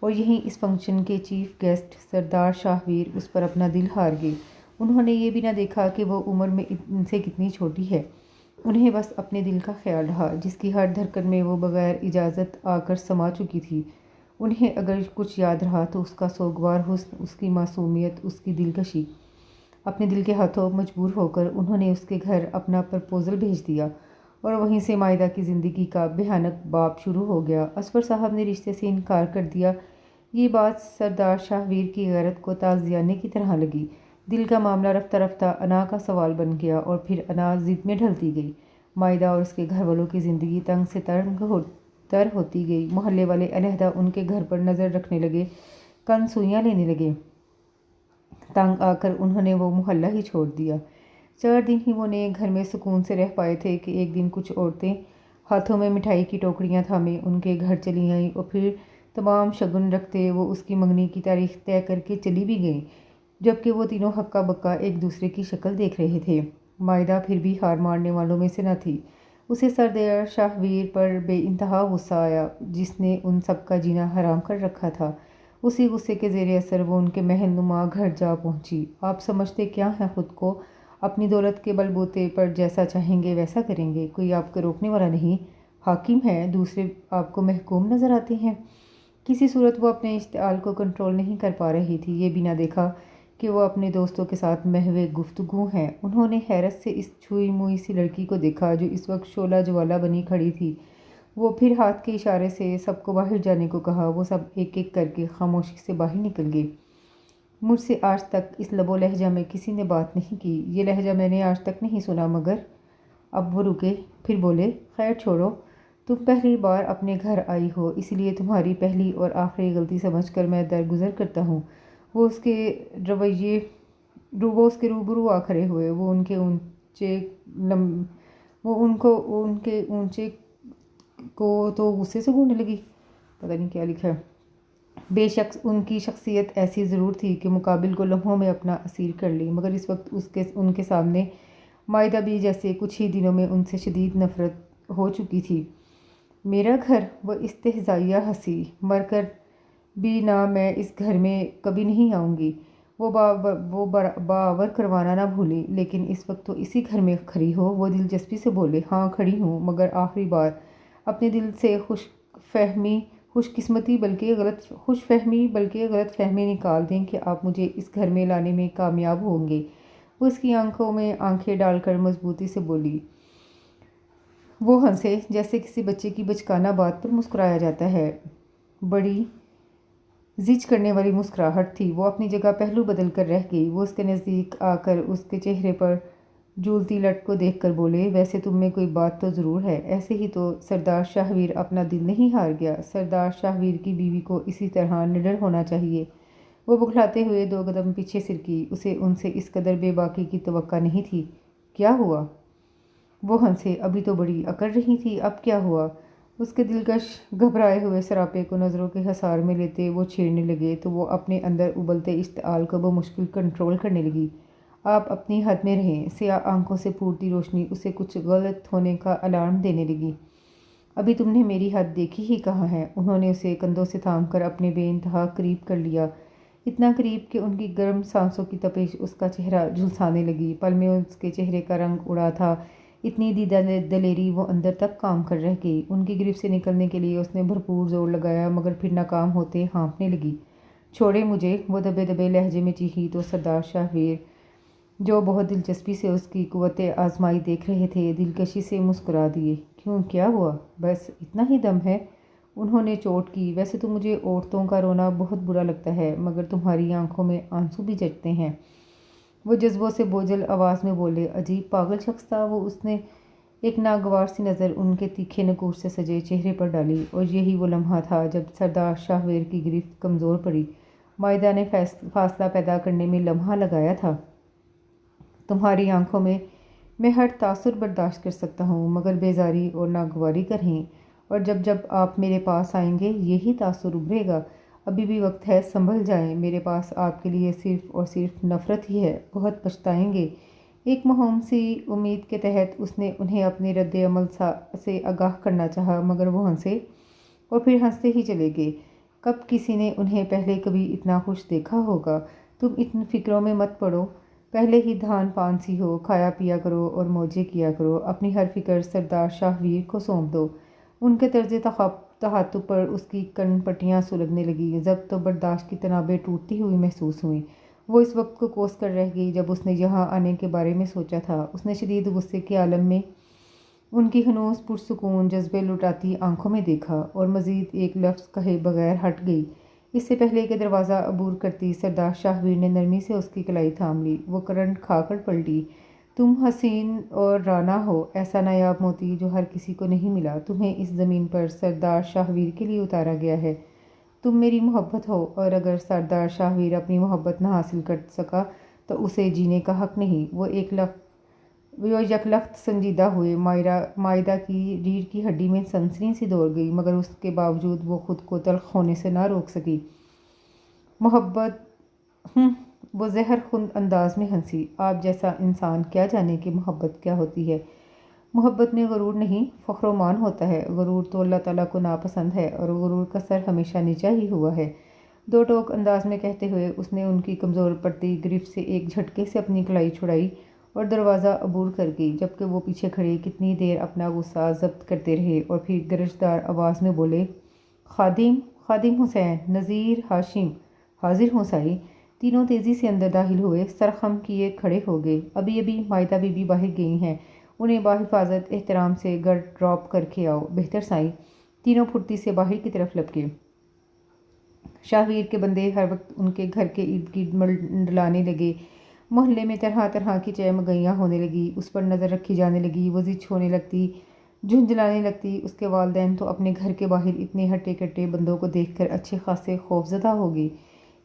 اور یہیں اس فنکشن کے چیف گیسٹ سردار شاہویر اس پر اپنا دل ہار گئے۔ انہوں نے یہ بھی نہ دیکھا کہ وہ عمر میں ان سے کتنی چھوٹی ہے، انہیں بس اپنے دل کا خیال رہا جس کی ہر دھڑکن میں وہ بغیر اجازت آ کر سما چکی تھی۔ انہیں اگر کچھ یاد رہا تو اس کا سوگوار حسن، اس کی معصومیت، اس کی دلکشی۔ اپنے دل کے ہاتھوں مجبور ہو کر انہوں نے اس کے گھر اپنا پرپوزل بھیج دیا اور وہیں سے مائدہ کی زندگی کا بھیانک باب شروع ہو گیا۔ اصفر صاحب نے رشتے سے انکار کر دیا۔ یہ بات سردار شاہویر کی غیرت کو تازیانے کی طرح لگی۔ دل کا معاملہ رفتہ رفتہ انا کا سوال بن گیا اور پھر انا ضد میں ڈھلتی گئی۔ مائدہ اور اس کے گھر والوں کی زندگی تنگ سے تر ہوتی گئی۔ محلے والے علیحدہ ان کے گھر پر نظر رکھنے لگے، کنسوئیاں لینے لگے۔ تنگ آ کر انہوں نے وہ محلہ ہی چھوڑ دیا۔ 4 دن ہی وہ نئے گھر میں سکون سے رہ پائے تھے کہ ایک دن کچھ عورتیں ہاتھوں میں مٹھائی کی ٹوکریاں تھامے ان کے گھر چلی آئیں اور پھر تمام شگن رکھتے وہ اس کی منگنی کی تاریخ طے کر کے چلی بھی گئیں، جبکہ وہ تینوں ہکا بکا ایک دوسرے کی شکل دیکھ رہے تھے۔ مائدہ پھر بھی ہار ماننے والوں میں سے نہ تھی۔ اسے سردار شاہویر پر بے انتہا غصہ آیا جس نے ان سب کا جینا حرام کر رکھا تھا۔ اسی غصے کے زیر اثر وہ ان کے محل نما گھر جا پہنچی۔ آپ سمجھتے کیا ہیں خود کو؟ اپنی دولت کے بل بوتے پر جیسا چاہیں گے ویسا کریں گے، کوئی آپ کو روکنے والا نہیں، حاکم ہے، دوسرے آپ کو محکوم نظر آتے ہیں۔ کسی صورت وہ اپنے اشتعال کو کنٹرول نہیں کر پا رہی تھی۔ یہ بھی نہ دیکھا کہ وہ اپنے دوستوں کے ساتھ محو گفتگو ہیں۔ انہوں نے حیرت سے اس چھوئی موئی سی لڑکی کو دیکھا جو اس وقت شعلہ جوالا بنی کھڑی تھی۔ وہ پھر ہاتھ کے اشارے سے سب کو باہر جانے کو کہا۔ وہ سب ایک ایک کر کے خاموشی سے باہر نکل گئے۔ مجھ سے آج تک اس لب و لہجہ میں کسی نے بات نہیں کی، یہ لہجہ میں نے آج تک نہیں سنا مگر۔ اب وہ رکے، پھر بولے، خیر چھوڑو، تم پہلی بار اپنے گھر آئی ہو، اس لیے تمہاری پہلی اور آخری غلطی سمجھ کر میں درگزر کرتا ہوں۔ وہ اس کے روبرو آ کھڑے ہوئے۔ وہ ان کے اونچے کو تو غصے سے گھورنے لگی۔ پتہ نہیں کیا لکھا ہے۔ بے شک ان کی شخصیت ایسی ضرور تھی کہ مقابل کو لمحوں میں اپنا اسیر کر لی، مگر اس وقت ان کے سامنے مائدہ بھی جیسے کچھ ہی دنوں میں ان سے شدید نفرت ہو چکی تھی۔ میرا گھر، وہ استہزائیہ ہنسی، مر کر بھی نہ میں اس گھر میں کبھی نہیں آؤں گی۔ وہ باور کروانا نہ بھولی، لیکن اس وقت تو اسی گھر میں کھڑی ہو۔ وہ دلچسپی سے بولے، ہاں کھڑی ہوں، مگر آخری بار اپنے دل سے خوش فہمی بلکہ غلط فہمی نکال دیں کہ آپ مجھے اس گھر میں لانے میں کامیاب ہوں گے۔ وہ اس کی آنکھوں میں آنکھیں ڈال کر مضبوطی سے بولی۔ وہ ہنسے جیسے کسی بچے کی بچکانہ بات پر مسکرایا جاتا ہے۔ بڑی زج کرنے والی مسکراہٹ تھی۔ وہ اپنی جگہ پہلو بدل کر رہ گئی۔ وہ اس کے نزدیک آ کر اس کے چہرے پر جھولتی لٹ کو دیکھ کر بولے، ویسے تم میں کوئی بات تو ضرور ہے، ایسے ہی تو سردار شاہویر اپنا دل نہیں ہار گیا۔ سردار شاہویر کی بیوی کو اسی طرح نڈر ہونا چاہیے۔ وہ بکھلاتے ہوئے 2 قدم پیچھے سرکی۔ اسے ان سے اس قدر بے باکی کی توقع نہیں تھی۔ کیا ہوا؟ وہ ہنسے، ابھی تو بڑی اکڑ رہی تھی، اب کیا ہوا؟ اس کے دلکش گھبرائے ہوئے سراپے کو نظروں کے حصار میں لیتے وہ چھیڑنے لگے تو وہ اپنے اندر ابلتے اشتعال کو بمشکل کنٹرول کرنے لگی۔ آپ اپنی حد میں رہیں۔ سیاہ آنکھوں سے پھوٹتی روشنی اسے کچھ غلط ہونے کا الارم دینے لگی۔ ابھی تم نے میری حد دیکھی ہی کہاں ہے؟ انہوں نے اسے کندھوں سے تھام کر اپنے بے انتہا قریب کر لیا، اتنا قریب کہ ان کی گرم سانسوں کی تپش اس کا چہرہ جھلسانے لگی۔ پل میں اس کے چہرے کا رنگ اڑا تھا، اتنی دلیری وہ اندر تک کام کر رہ گئی۔ ان کی گرفت سے نکلنے کے لیے اس نے بھرپور زور لگایا مگر پھر ناکام ہوتے ہانپنے لگی۔ چھوڑے مجھے، وہ دبے دبے لہجے میں چیخی تو سردار شاہویر جو بہت دلچسپی سے اس کی قوت آزمائی دیکھ رہے تھے دلکشی سے مسکرا دیے۔ کیوں، کیا ہوا؟ بس اتنا ہی دم ہے؟ انہوں نے چوٹ کی۔ ویسے تو مجھے عورتوں کا رونا بہت برا لگتا ہے مگر تمہاری آنکھوں میں آنسو بھی جچتے ہیں۔ وہ جذبوں سے بوجھل آواز میں بولے۔ عجیب پاگل شخص تھا وہ۔ اس نے ایک ناگوار سی نظر ان کے تیکھے نکوش سے سجے چہرے پر ڈالی اور یہی وہ لمحہ تھا جب سردار شاہویر کی گرفت کمزور پڑی۔ مائدہ نے فاصلہ پیدا کرنے میں لمحہ لگایا تھا۔ تمہاری آنکھوں میں ہر تاثر برداشت کر سکتا ہوں مگر بیزاری اور ناگواری کا نہیں، اور جب آپ میرے پاس آئیں گے یہی تاثر ابھرے گا۔ ابھی بھی وقت ہے، سنبھل جائیں، میرے پاس آپ کے لیے صرف اور صرف نفرت ہی ہے، بہت پچھتائیں گے۔ ایک موہوم سی امید کے تحت اس نے انہیں اپنے رد عمل سے آگاہ کرنا چاہا مگر وہ ہنسے اور پھر ہنستے ہی چلے گئے۔ کب کسی نے انہیں پہلے کبھی اتنا خوش دیکھا ہوگا؟ تم اتنی فکروں میں مت پڑو، پہلے ہی دھان پان سی ہو، کھایا پیا کرو اور موجے کیا کرو، اپنی ہر فکر سردار شاہ ویر کو سونپ دو۔ ان کے طرز تخاطب پر اس کی کن پٹیاں سلگنے لگیں، ضبط و برداشت کی تنابیں ٹوٹتی ہوئی محسوس ہوئیں۔ وہ اس وقت کو کوس کر رہ گئی جب اس نے یہاں آنے کے بارے میں سوچا تھا۔ اس نے شدید غصے کے عالم میں ان کی ہنوز پرسکون جذبے لٹاتی آنکھوں میں دیکھا اور مزید ایک لفظ کہے بغیر ہٹ گئی۔ اس سے پہلے کہ دروازہ عبور کرتی، سردار شاہ ویر نے نرمی سے اس کی کلائی تھام لی۔ وہ کرنٹ کھا کر پلٹی۔ تم حسین اور رانا ہو، ایسا نایاب موتی جو ہر کسی کو نہیں ملا۔ تمہیں اس زمین پر سردار شاہ ویر کے لیے اتارا گیا ہے۔ تم میری محبت ہو، اور اگر سردار شاہ ویر اپنی محبت نہ حاصل کر سکا تو اسے جینے کا حق نہیں۔ وہ یک لخت سنجیدہ ہوئے۔ مائدہ کی ریڑھ کی ہڈی میں سنسنی سی دوڑ گئی، مگر اس کے باوجود وہ خود کو تلخ ہونے سے نہ روک سکی۔ محبت، وہ زہر خند انداز میں ہنسی۔ آپ جیسا انسان کیا جانے کہ محبت کیا ہوتی ہے؟ محبت میں غرور نہیں، فخر و مان ہوتا ہے۔ غرور تو اللہ تعالیٰ کو ناپسند ہے، اور غرور کا سر ہمیشہ نیچا ہی ہوا ہے۔ دو ٹوک انداز میں کہتے ہوئے اس نے ان کی کمزور پڑتی گرفت سے ایک جھٹکے سے اپنی کلائی چھڑائی اور دروازہ عبور کر گئی، جبکہ وہ پیچھے کھڑے کتنی دیر اپنا غصہ ضبط کرتے رہے اور پھر گرجدار آواز میں بولے، خادم حسین، نذیر، ہاشم، حاضر ہوں سائی۔ تینوں تیزی سے اندر داخل ہوئے، سر خم کیے کھڑے ہو گئے۔ ابھی مائدہ بی بی باہر گئی ہیں، انہیں بحفاظت احترام سے گھر ڈراپ کر کے آؤ۔ بہتر سائی۔ تینوں پھرتی سے باہر کی طرف لپکے۔ شاہ ویر کے بندے ہر وقت ان کے گھر کے ارد گرد منڈلانے لگے۔ محلے میں طرح طرح کی چہمگائیاں ہونے لگی، اس پر نظر رکھی جانے لگی۔ وہ زچ ہونے لگتی، جھنجھلانے لگتی۔ اس کے والدین تو اپنے گھر کے باہر اتنے ہٹے کٹے بندوں کو دیکھ کر اچھے خاصے خوفزدہ ہو گئے۔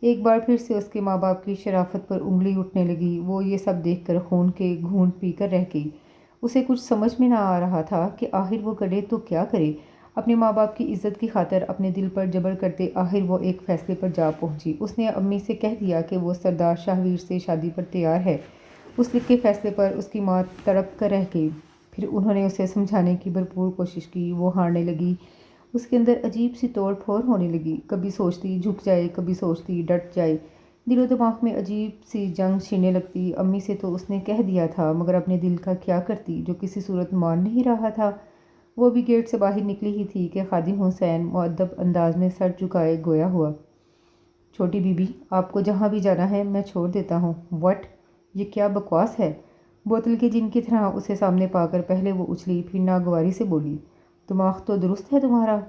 ایک بار پھر سے اس کے ماں باپ کی شرافت پر انگلی اٹھنے لگی۔ وہ یہ سب دیکھ کر خون کے گھونٹ پی کر رہ گئی۔ اسے کچھ سمجھ میں نہ آ رہا تھا کہ آخر وہ کرے تو کیا کرے۔ اپنے ماں باپ کی عزت کی خاطر اپنے دل پر جبر کرتے آخر وہ ایک فیصلے پر جا پہنچی۔ اس نے امی سے کہہ دیا کہ وہ سردار شاہ ویر سے شادی پر تیار ہے۔ اس لکھے فیصلے پر اس کی ماں تڑپ کر رہ گئی۔ پھر انہوں نے اسے سمجھانے کی بھرپور کوشش کی۔ وہ ہارنے لگی۔ اس کے اندر عجیب سی توڑ پھوڑ ہونے لگی، کبھی سوچتی جھک جائے، کبھی سوچتی ڈٹ جائے۔ دل و دماغ میں عجیب سی جنگ چھڑنے لگتی۔ امی سے تو اس نے کہہ دیا تھا، مگر اپنے دل کا کیا کرتی جو کسی صورت مان نہیں رہا تھا۔ وہ بھی گیٹ سے باہر نکلی ہی تھی کہ خادم حسین مؤدب انداز میں سر جھکائے گویا ہوا، چھوٹی بی بی، آپ کو جہاں بھی جانا ہے میں چھوڑ دیتا ہوں۔ وٹ! یہ کیا بکواس ہے؟ بوتل کے جن کی طرح اسے سامنے پا کر پہلے وہ اچھلی، پھر ناگواری سے بولی، دماغ تو درست ہے تمہارا؟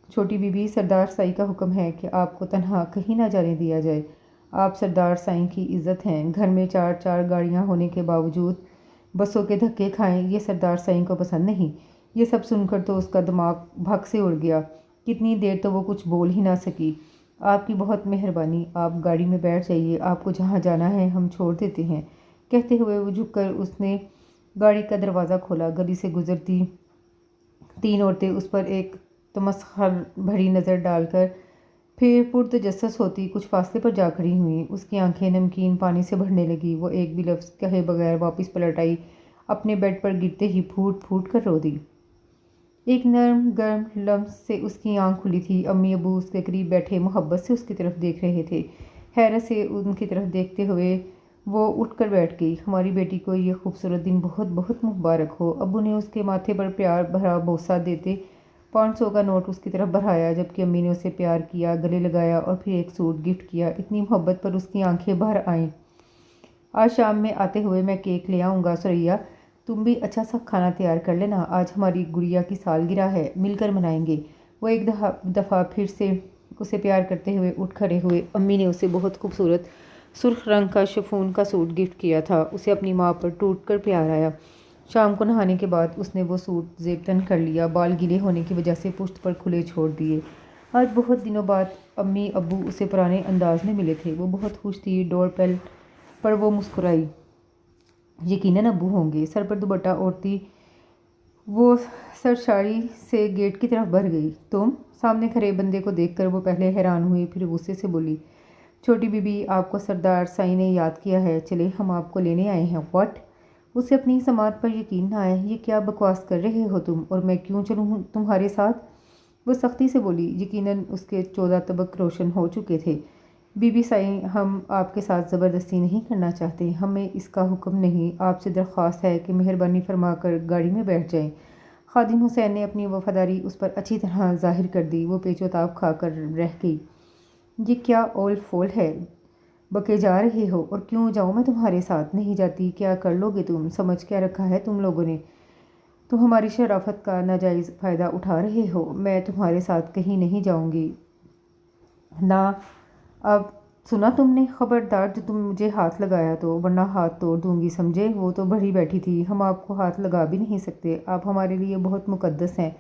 چھوٹی بی بی، سردار سائی کا حکم ہے کہ آپ کو تنہا کہیں نہ جانے دیا جائے۔ آپ سردار سائی کی عزت ہیں۔ گھر میں چار چار گاڑیاں ہونے کے باوجود بسوں کے دھکے کھائیں، یہ سردار سائی کو پسند نہیں۔ یہ سب سن کر تو اس کا دماغ بھگ سے اڑ گیا۔ کتنی دیر تو وہ کچھ بول ہی نہ سکی۔ آپ کی بہت مہربانی، آپ گاڑی میں بیٹھ جائیے، آپ کو جہاں جانا ہے ہم چھوڑ دیتے ہیں۔ کہتے ہوئے وہ جھک کر اس نے گاڑی کا دروازہ کھولا۔ گلی سے گزرتی تین عورتیں اس پر ایک تمسخر بھری نظر ڈال کر پھر پرتجسس ہوتی کچھ فاصلے پر جا کھڑی ہوئیں۔ اس کی آنکھیں نمکین پانی سے بھرنے لگیں۔ وہ ایک بھی لفظ کہے بغیر واپس پلٹ آئی، اپنے بیڈ پر گرتے ہی پھوٹ پھوٹ کر رو دی۔ ایک نرم گرم لمس سے اس کی آنکھ کھلی تھی۔ امی ابو اس کے قریب بیٹھے محبت سے اس کی طرف دیکھ رہے تھے۔ حیرت سے ان کی طرف دیکھتے ہوئے وہ اٹھ کر بیٹھ گئی۔ ہماری بیٹی کو یہ خوبصورت دن بہت بہت مبارک ہو۔ ابو نے اس کے ماتھے پر پیار بھرا بوسہ دیتے 500 کا نوٹ اس کی طرف بڑھایا، جبکہ امی نے اسے پیار کیا، گلے لگایا اور پھر ایک سوٹ گفٹ کیا۔ اتنی محبت پر اس کی آنکھیں بھر آئیں۔ آج شام میں آتے ہوئے میں کیک لے آؤں گا سریا، تم بھی اچھا سا کھانا تیار کر لینا، آج ہماری گڑیا کی سالگرہ ہے، مل کر منائیں گے۔ وہ ایک دفعہ پھر سے اسے پیار کرتے ہوئے اٹھ کھڑے ہوئے۔ امی نے اسے بہت خوبصورت سرخ رنگ کا شفون کا سوٹ گفٹ کیا تھا۔ اسے اپنی ماں پر ٹوٹ کر پیار آیا۔ شام کو نہانے کے بعد اس نے وہ سوٹ زیب تن کر لیا، بال گیلے ہونے کی وجہ سے پشت پر کھلے چھوڑ دیے۔ آج بہت دنوں بعد امی ابو اسے پرانے انداز میں ملے تھے۔ وہ بہت خوش تھی۔ ڈور بیل پر وہ مسکرائی۔ یقیناً ابو ہوں گے۔ سر پر دوپٹہ اوڑھتی وہ سرساری سے گیٹ کی طرف بڑھ گئی۔ تم؟ سامنے کھڑے بندے کو دیکھ کر وہ پہلے حیران ہوئی، پھر غصے سے بولی، چھوٹی بی بی، آپ کو سردار سائی نے یاد کیا ہے، چلے ہم آپ کو لینے آئے ہیں۔ وٹ! اسے اپنی سماعت پر یقین نہ آیا۔ یہ کیا بکواس کر رہے ہو تم، اور میں کیوں چلوں تمہارے ساتھ؟ وہ سختی سے بولی۔ یقیناً اس کے 14 طبق روشن ہو چکے تھے۔ بی بی سائیں، ہم آپ کے ساتھ زبردستی نہیں کرنا چاہتے، ہمیں اس کا حکم نہیں، آپ سے درخواست ہے کہ مہربانی فرما کر گاڑی میں بیٹھ جائیں۔ خادم حسین نے اپنی وفاداری اس پر اچھی طرح ظاہر کر دی۔ وہ پیچ و تاب کھا کر رہ گئی۔ یہ کیا اول فول ہے، بکے جا رہے ہو؟ اور کیوں جاؤں میں تمہارے ساتھ؟ نہیں جاتی، کیا کر لو گے تم؟ سمجھ کیا رکھا ہے تم لوگوں نے؟ تم ہماری شرافت کا ناجائز فائدہ اٹھا رہے ہو۔ میں تمہارے ساتھ کہیں نہیں جاؤں گی۔ نہ، اب سنا تم نے؟ خبردار جو تم مجھے ہاتھ لگایا تو، ورنہ ہاتھ توڑ دوں گی، سمجھے؟ وہ تو بڑھی بیٹھی تھی، ہم آپ کو ہاتھ لگا بھی نہیں سکتے، آپ ہمارے لیے بہت مقدس ہیں،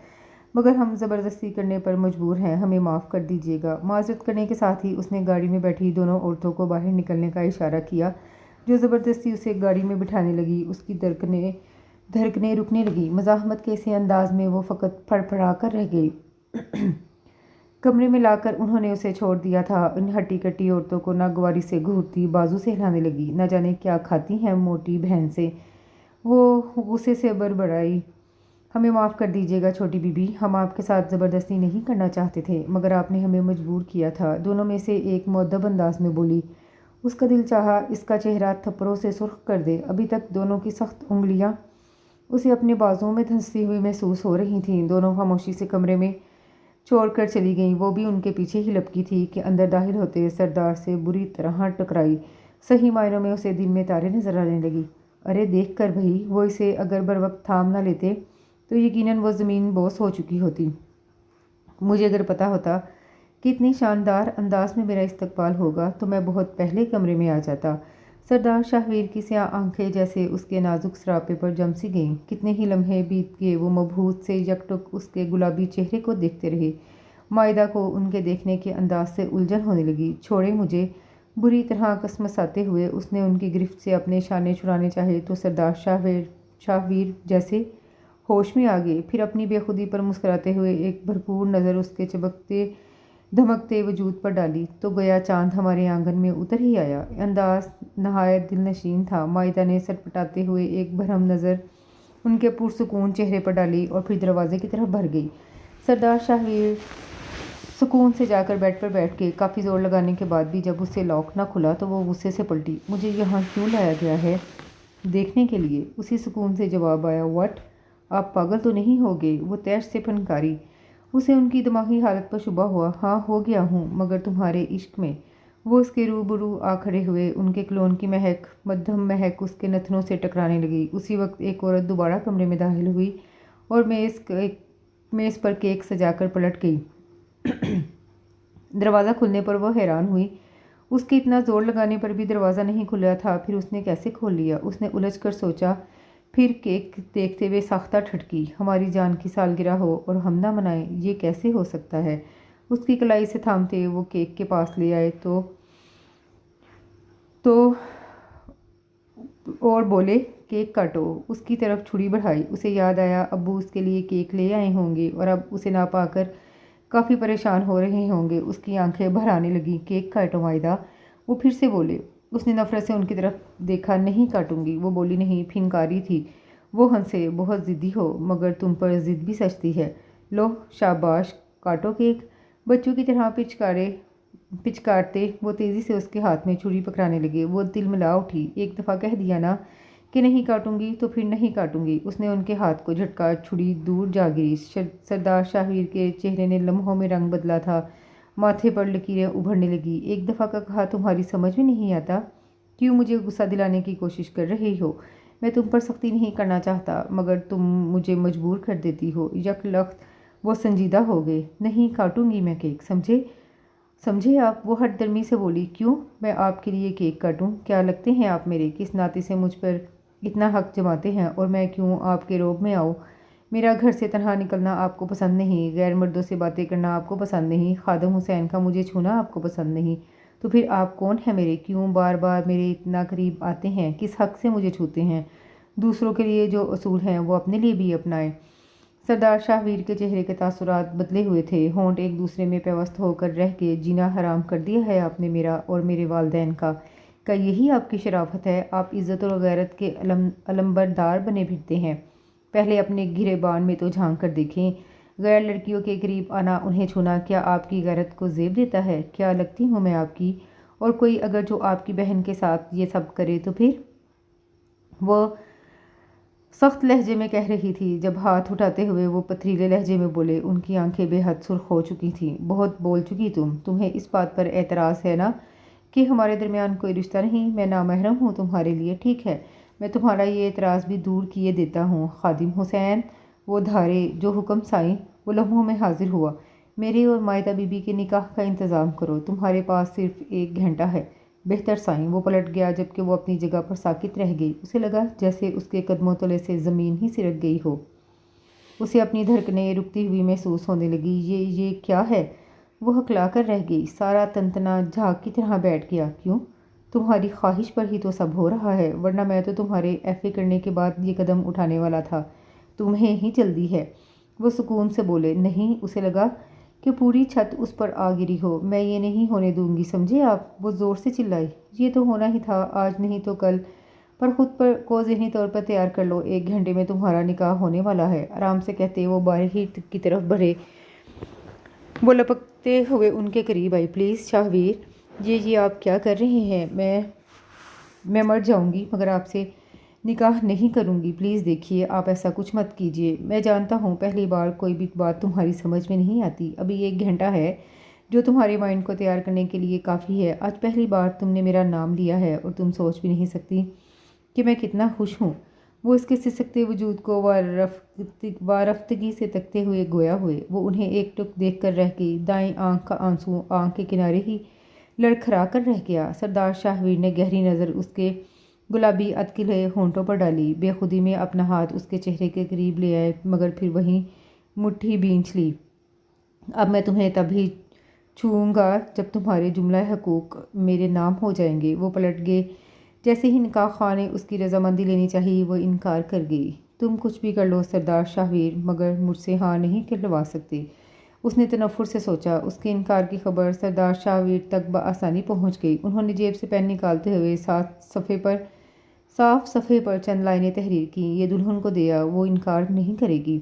مگر ہم زبردستی کرنے پر مجبور ہیں، ہمیں معاف کر دیجیے گا۔ معذرت کرنے کے ساتھ ہی اس نے گاڑی میں بیٹھی دونوں عورتوں کو باہر نکلنے کا اشارہ کیا، جو زبردستی اسے گاڑی میں بٹھانے لگی۔ اس کی دھڑکنیں رکنے لگی۔ مزاحمت کے سے انداز میں وہ فقط پھڑ پھڑا کر رہ گئی۔ کمرے میں لا کر انہوں نے اسے چھوڑ دیا تھا۔ ان ہٹی کٹی عورتوں کو ناگواری سے گھورتی بازو سے ہلانے لگی۔ نہ جانے کیا کھاتی ہیں موٹی بہن سے، وہ غصے سے بڑبڑائی۔ ہمیں معاف کر دیجیے گا چھوٹی بی بی، ہم آپ کے ساتھ زبردستی نہیں کرنا چاہتے تھے، مگر آپ نے ہمیں مجبور کیا تھا، دونوں میں سے ایک مؤدب انداز میں بولی۔ اس کا دل چاہا اس کا چہرہ تھپڑوں سے سرخ کر دے۔ ابھی تک دونوں کی سخت انگلیاں اسے اپنے بازوؤں میں دھنستی ہوئی محسوس ہو رہی تھیں۔ دونوں خاموشی سے کمرے میں چھوڑ کر چلی گئیں۔ وہ بھی ان کے پیچھے ہی لپکی تھی کہ اندر داخل ہوتے سردار سے بری طرح ٹکرائی۔ صحیح معنوں میں اسے دل میں تارے نظر آنے لگی۔ ارے دیکھ کر بھئی، وہ اسے اگر بروقت تھام نہ لیتے تو یقیناً وہ زمین بوس ہو چکی ہوتی۔ مجھے اگر پتہ ہوتا کہ اتنی شاندار انداز میں میرا استقبال ہوگا تو میں بہت پہلے کمرے میں آ جاتا۔ سردار شاہویر کی سیاہ آنکھیں جیسے اس کے نازک سراپے پر جم سی گئیں۔ کتنے ہی لمحے بیت گئے، وہ مبہوت سے یک ٹک اس کے گلابی چہرے کو دیکھتے رہے۔ مائدہ کو ان کے دیکھنے کے انداز سے الجھن ہونے لگی۔ چھوڑے مجھے، بری طرح کسمساتے ہوئے اس نے ان کی گرفت سے اپنے شانے چھڑانے چاہے تو سردار شاہویر جیسے ہوش میں آ گئے، پھر اپنی بے خودی پر مسکراتے ہوئے ایک بھرپور نظر اس کے چمکتے دھمکتے وجود پر ڈالی تو گویا چاند ہمارے آنگن میں اتر ہی آیا۔ انداز نہایت دل نشین تھا۔ مائدہ نے سٹپٹاتے ہوئے ایک برہم نظر ان کے پرسکون چہرے پر ڈالی اور پھر دروازے کی طرف بڑھ گئی۔ سردار شاہویر سکون سے جا کر بیڈ پر بیٹھ گئے۔ کافی زور لگانے کے بعد بھی جب اس سے لاک نہ کھلا تو وہ غصے سے پلٹی۔ مجھے یہاں کیوں لایا گیا ہے؟ دیکھنے کے لیے، اسی سکون سے جواب آیا۔ وٹ؟ آپ پاگل تو نہیں ہو گئے؟ وہ تیش سے پھنکاری۔ اسے ان کی دماغی حالت پر شبہ ہوا۔ ہاں ہو گیا ہوں، مگر تمہارے عشق میں۔ وہ اس کے روبرو آ کھڑے ہوئے۔ ان کے کلون کی مہک، مدھم مہک اس کے نتنوں سے ٹکرانے لگی۔ اسی وقت ایک عورت دوبارہ کمرے میں داخل ہوئی اور میز پر کیک سجا کر پلٹ گئی۔ دروازہ کھلنے پر وہ حیران ہوئی۔ اس کے اتنا زور لگانے پر بھی دروازہ نہیں کھلا تھا، پھر اس نے کیسے کھول لیا؟ اس نے الجھ کر سوچا، پھر کیک دیکھتے ہوئے ساختہ ٹھٹکی۔ ہماری جان کی سالگرہ ہو اور ہم نہ منائیں، یہ کیسے ہو سکتا ہے؟ اس کی کلائی سے تھامتے وہ کیک کے پاس لے آئے تو اور بولے، کیک کاٹو۔ اس کی طرف چھری بڑھائی۔ اسے یاد آیا ابو اس کے لیے کیک لے آئے ہوں گے اور اب اسے نہ پا کر کافی پریشان ہو رہے ہوں گے۔ اس کی آنکھیں بھر آنے لگیں۔ کیک کاٹو مائدہ، وہ پھر سے بولے۔ اس نے نفرت سے ان کی طرف دیکھا۔ نہیں کاٹوں گی، وہ بولی نہیں، پھنکاری تھی۔ وہ ہنسے۔ بہت ضدی ہو، مگر تم پر ضد بھی سچتی ہے۔ لو شاباش، کاٹو کیک۔ بچوں کی طرح پچکارتے وہ تیزی سے اس کے ہاتھ میں چھری پکڑانے لگے۔ وہ تلملا اٹھی۔ ایک دفعہ کہہ دیا نا کہ نہیں کاٹوں گی تو پھر نہیں کاٹوں گی۔ اس نے ان کے ہاتھ کو جھٹکا، چھری دور جا گری۔ سردار شاہویر کے چہرے نے لمحوں میں رنگ بدلا تھا، ماتھے پر لکیریں ابھرنے لگی۔ ایک دفعہ کا کہا تمہاری سمجھ میں نہیں آتا؟ کیوں مجھے غصہ دلانے کی کوشش کر رہی ہو؟ میں تم پر سختی نہیں کرنا چاہتا، مگر تم مجھے مجبور کر دیتی ہو۔ یک لخت وہ سنجیدہ ہو گئے۔ نہیں کاٹوں گی میں کیک، سمجھے آپ؟ وہ ہٹ درمی سے بولی۔ کیوں میں آپ کے لیے کیک کاٹوں؟ کیا لگتے ہیں آپ میرے؟ کس ناطے سے مجھ پر اتنا حق جماتے ہیں؟ اور میں کیوں آپ کے روب میں آؤں؟ میرا گھر سے تنہا نکلنا آپ کو پسند نہیں، غیر مردوں سے باتیں کرنا آپ کو پسند نہیں، خادم حسین کا مجھے چھونا آپ کو پسند نہیں، تو پھر آپ کون ہیں میرے؟ کیوں بار بار میرے اتنا قریب آتے ہیں؟ کس حق سے مجھے چھوتے ہیں؟ دوسروں کے لیے جو اصول ہیں وہ اپنے لیے بھی اپنائیں۔ سردار شاہویر کے چہرے کے تاثرات بدلے ہوئے تھے۔ ہونٹ ایک دوسرے میں پیوست ہو کر رہ کے جینا حرام کر دیا ہے آپ نے میرا اور میرے والدین کا۔ کیا یہی آپ کی شرافت ہے؟ آپ عزت اور غیرت کے علمبردار بنے پھرتے ہیں۔ پہلے اپنے گریبان میں تو جھانک کر دیکھیں، غیر لڑکیوں کے قریب آنا، انہیں چھونا کیا آپ کی غیرت کو زیب دیتا ہے؟ کیا لگتی ہوں میں آپ کی؟ اور کوئی اگر جو آپ کی بہن کے ساتھ یہ سب کرے تو پھر؟ وہ سخت لہجے میں کہہ رہی تھی، جب ہاتھ اٹھاتے ہوئے وہ پتھریلے لہجے میں بولے۔ ان کی آنکھیں بے حد سرخ ہو چکی تھیں۔ بہت بول چکی تمہیں اس بات پر اعتراض ہے نا کہ ہمارے درمیان کوئی رشتہ نہیں؟ میں نامحرم ہوں تمہارے لیے، ٹھیک ہے، میں تمہارا یہ اعتراض بھی دور کیے دیتا ہوں۔ خادم حسین، وہ دھارے جو حکم سائیں، وہ لمحوں میں حاضر ہوا۔ میرے اور مائدہ بی بی کے نکاح کا انتظام کرو، تمہارے پاس صرف 1 گھنٹہ ہے۔ بہتر سائیں۔ وہ پلٹ گیا جبکہ وہ اپنی جگہ پر ساکت رہ گئی۔ اسے لگا جیسے اس کے قدموں تلے سے زمین ہی سرک گئی ہو۔ اسے اپنی دھڑکنیں رکتی ہوئی محسوس ہونے لگی۔ یہ کیا ہے؟ وہ ہکلا کر رہ گئی۔ سارا تنتنا جھاگ کی طرح بیٹھ گیا۔ کیوں؟ تمہاری خواہش پر ہی تو سب ہو رہا ہے، ورنہ میں تو تمہارے ایف اے کرنے کے بعد یہ قدم اٹھانے والا تھا۔ تمہیں ہی جلدی ہے۔ وہ سکون سے بولے۔ نہیں، اسے لگا کہ پوری چھت اس پر آ گری ہو۔ میں یہ نہیں ہونے دوں گی، سمجھے آپ؟ وہ زور سے چلائی۔ یہ تو ہونا ہی تھا، آج نہیں تو کل، پر خود کو ذہنی طور پر تیار کر لو، 1 گھنٹے میں تمہارا نکاح ہونے والا ہے، آرام سے کہتے وہ باہر کی طرف بڑھے۔ وہ لپکتے ہوئے ان کے قریب آئی۔ پلیز شاہویر، یہ آپ کیا کر رہے ہیں؟ میں مر جاؤں گی مگر آپ سے نکاح نہیں کروں گی، پلیز دیکھیے، آپ ایسا کچھ مت کیجیے۔ میں جانتا ہوں پہلی بار کوئی بھی بات تمہاری سمجھ میں نہیں آتی، ابھی 1 گھنٹہ ہے جو تمہارے مائنڈ کو تیار کرنے کے لیے کافی ہے۔ آج پہلی بار تم نے میرا نام لیا ہے اور تم سوچ بھی نہیں سکتی کہ میں کتنا خوش ہوں۔ وہ اس کے سسکتے وجود کو وارفتگی سے تکتے ہوئے گویا ہوئے۔ وہ انہیں ایک ٹک دیکھ کر رہ گئی۔ دائیں آنکھ کا آنسو آنکھ کے کنارے ہی لڑکھڑا کر رہ گیا۔ سردار شاہویر نے گہری نظر اس کے گلابی ادکھلے ہونٹوں پر ڈالی، بے خودی میں اپنا ہاتھ اس کے چہرے کے قریب لے آئے مگر پھر وہیں مٹھی بھینچ لی۔ اب میں تمہیں تبھی چھوؤں گا جب تمہارے جملہ حقوق میرے نام ہو جائیں گے۔ وہ پلٹ گئے۔ جیسے ہی نکاح خواہ نے اس کی رضامندی لینی چاہی، وہ انکار کر گئی۔ تم کچھ بھی کر لو سردار شاہویر، مگر مجھ سے ہاں نہیں کہلوا سکتے، اس نے تنفر سے سوچا۔ اس کے انکار کی خبر سردار شاہویر تک بآسانی پہنچ گئی۔ انہوں نے جیب سے پین نکالتے ہوئے صاف صفحے پر چند لائنیں تحریر کیں۔ یہ دلہن کو دیا، وہ انکار نہیں کرے گی۔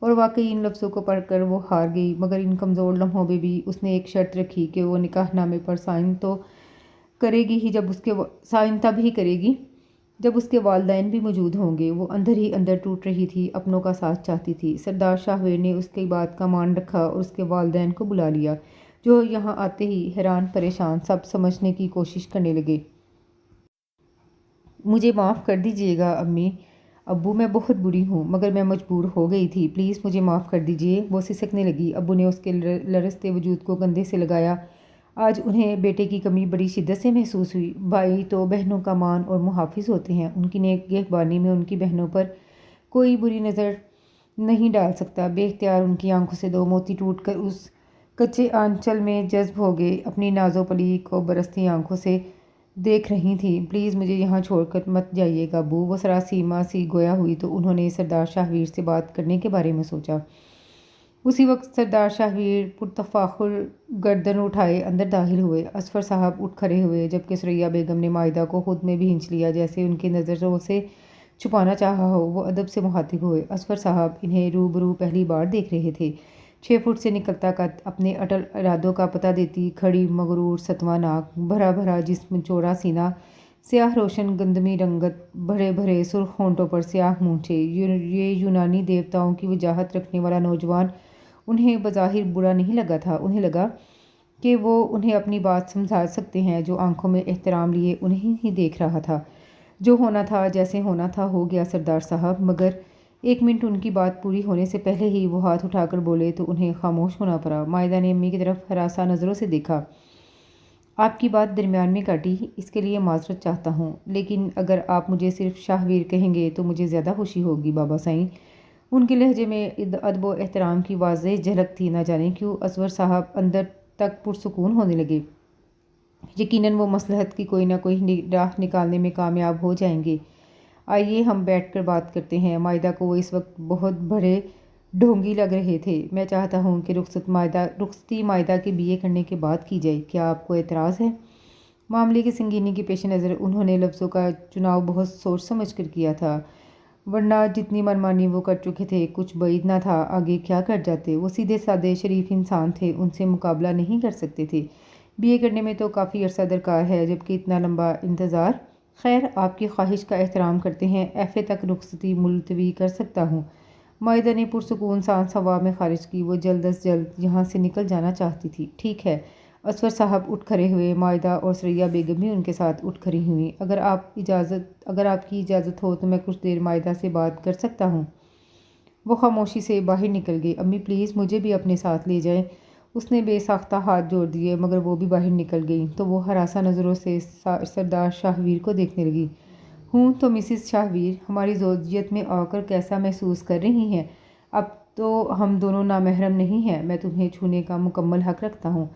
اور واقعی ان لفظوں کو پڑھ کر وہ ہار گئی، مگر ان کمزور لمحوں میں بھی اس نے ایک شرط رکھی کہ وہ نکاح نامے پر سائن تو کرے گی ہی، سائن تب ہی کرے گی جب اس کے والدین بھی موجود ہوں گے۔ وہ اندر ہی اندر ٹوٹ رہی تھی، اپنوں کا ساتھ چاہتی تھی۔ سردار شاہویر نے اس کی بات کا مان رکھا اور اس کے والدین کو بلا لیا، جو یہاں آتے ہی حیران پریشان سب سمجھنے کی کوشش کرنے لگے۔ مجھے معاف کر دیجیے گا امی ابو، میں بہت بری ہوں، مگر میں مجبور ہو گئی تھی، پلیز مجھے معاف کر دیجیے۔ وہ سسکنے لگی۔ ابو نے اس کے لرزتے وجود کو کندھے سے لگایا۔ آج انہیں بیٹے کی کمی بڑی شدت سے محسوس ہوئی۔ بھائی تو بہنوں کا مان اور محافظ ہوتے ہیں، ان کی نگہبانی میں ان کی بہنوں پر کوئی بری نظر نہیں ڈال سکتا۔ بے اختیار ان کی آنکھوں سے 2 موتی ٹوٹ کر اس کچے آنچل میں جذب ہو گئے۔ اپنی نازو پلیک اور برستی آنکھوں سے دیکھ رہی تھیں۔ پلیز مجھے یہاں چھوڑ کر مت جائیے گا ابو۔ وہ سراسیمہ سی گویا ہوئی تو انہوں نے سردار شاہویر سے بات کرنے کے بارے میں سوچا۔ اسی وقت سردار شاہویر پرتفاخر گردن اٹھائے اندر داخل ہوئے۔ اصفر صاحب اٹھ کھڑے ہوئے جبکہ ثریا بیگم نے مائدہ کو خود میں بھینچ لیا، جیسے ان کی نظروں سے چھپانا چاہا ہو۔ وہ ادب سے مخاطب ہوئے۔ اصفر صاحب انہیں روبرو پہلی بار دیکھ رہے تھے۔ 6 فٹ سے نکلتا قد، اپنے اٹل ارادوں کا پتہ دیتی کھڑی مغرور ستواں ناک، بھرا بھرا جسم، چوڑا سینہ، سیاہ روشن گندمی رنگت، بھرے بھرے سرخ ہونٹوں پر سیاہ مونچھیں، یہ یونانی دیوتاؤں کی وجاہت رکھنے والا نوجوان انہیں بظاہر برا نہیں لگا تھا۔ انہیں لگا کہ وہ انہیں اپنی بات سمجھا سکتے ہیں۔ جو آنکھوں میں احترام لیے انہیں ہی دیکھ رہا تھا۔ جو ہونا تھا جیسے ہونا تھا ہو گیا سردار صاحب، مگر 1 منٹ ان کی بات پوری ہونے سے پہلے ہی وہ ہاتھ اٹھا کر بولے تو انہیں خاموش ہونا پڑا۔ مائدہ نے امی کی طرف ہراساں نظروں سے دیکھا۔ آپ کی بات درمیان میں کاٹی، اس کے لیے معذرت چاہتا ہوں، لیکن اگر آپ مجھے صرف شاہویر کہیں گے تو مجھے زیادہ خوشی ہوگی بابا سائیں۔ ان کے لہجے میں ادب و احترام کی واضح جھلک تھی۔ نہ جانے کیوں اصفر صاحب اندر تک پرسکون ہونے لگے۔ یقیناً وہ مصلحت کی کوئی نہ کوئی راہ نکالنے میں کامیاب ہو جائیں گے۔ آئیے ہم بیٹھ کر بات کرتے ہیں۔ مائدہ کو وہ اس وقت بہت بڑے ڈھونگی لگ رہے تھے۔ میں چاہتا ہوں کہ رخصتی مائدہ کے BA کرنے کے بعد کی جائے، کیا آپ کو اعتراض ہے؟ معاملے کی سنگینی کے پیش نظر انہوں نے لفظوں کا چناؤ بہت سوچ سمجھ کر کیا تھا۔ ورنہ جتنی منمانی وہ کر چکے تھے کچھ بعید نہ تھا آگے کیا کر جاتے۔ وہ سیدھے سادے شریف انسان تھے، ان سے مقابلہ نہیں کر سکتے تھے۔ BA کرنے میں تو کافی عرصہ درکار ہے، جبکہ اتنا لمبا انتظار۔ خیر، آپ کی خواہش کا احترام کرتے ہیں، FA تک رخصتی ملتوی کر سکتا ہوں۔ مائدہ نے پرسکون سانس ہوا میں خارج کی۔ وہ جلد از جلد یہاں سے نکل جانا چاہتی تھی۔ ٹھیک ہے، اسور صاحب اٹھ کھڑے ہوئے۔ مائدہ اور ثریا بیگم بھی ان کے ساتھ اٹھ کھڑی ہوئیں۔ اگر آپ کی اجازت ہو تو میں کچھ دیر مائدہ سے بات کر سکتا ہوں۔ وہ خاموشی سے باہر نکل گئی۔ امی پلیز مجھے بھی اپنے ساتھ لے جائیں۔ اس نے بے ساختہ ہاتھ جوڑ دیے، مگر وہ بھی باہر نکل گئیں تو وہ ہراساں نظروں سے سردار شاہویر کو دیکھنے لگی۔ ہوں تو مسز شاہویر ہماری زوجیت میں آ کر کیسا محسوس کر رہی ہیں؟ اب تو ہم دونوں نامحرم نہیں ہیں، میں تمہیں چھونے کا مکمل حق رکھتا ہوں۔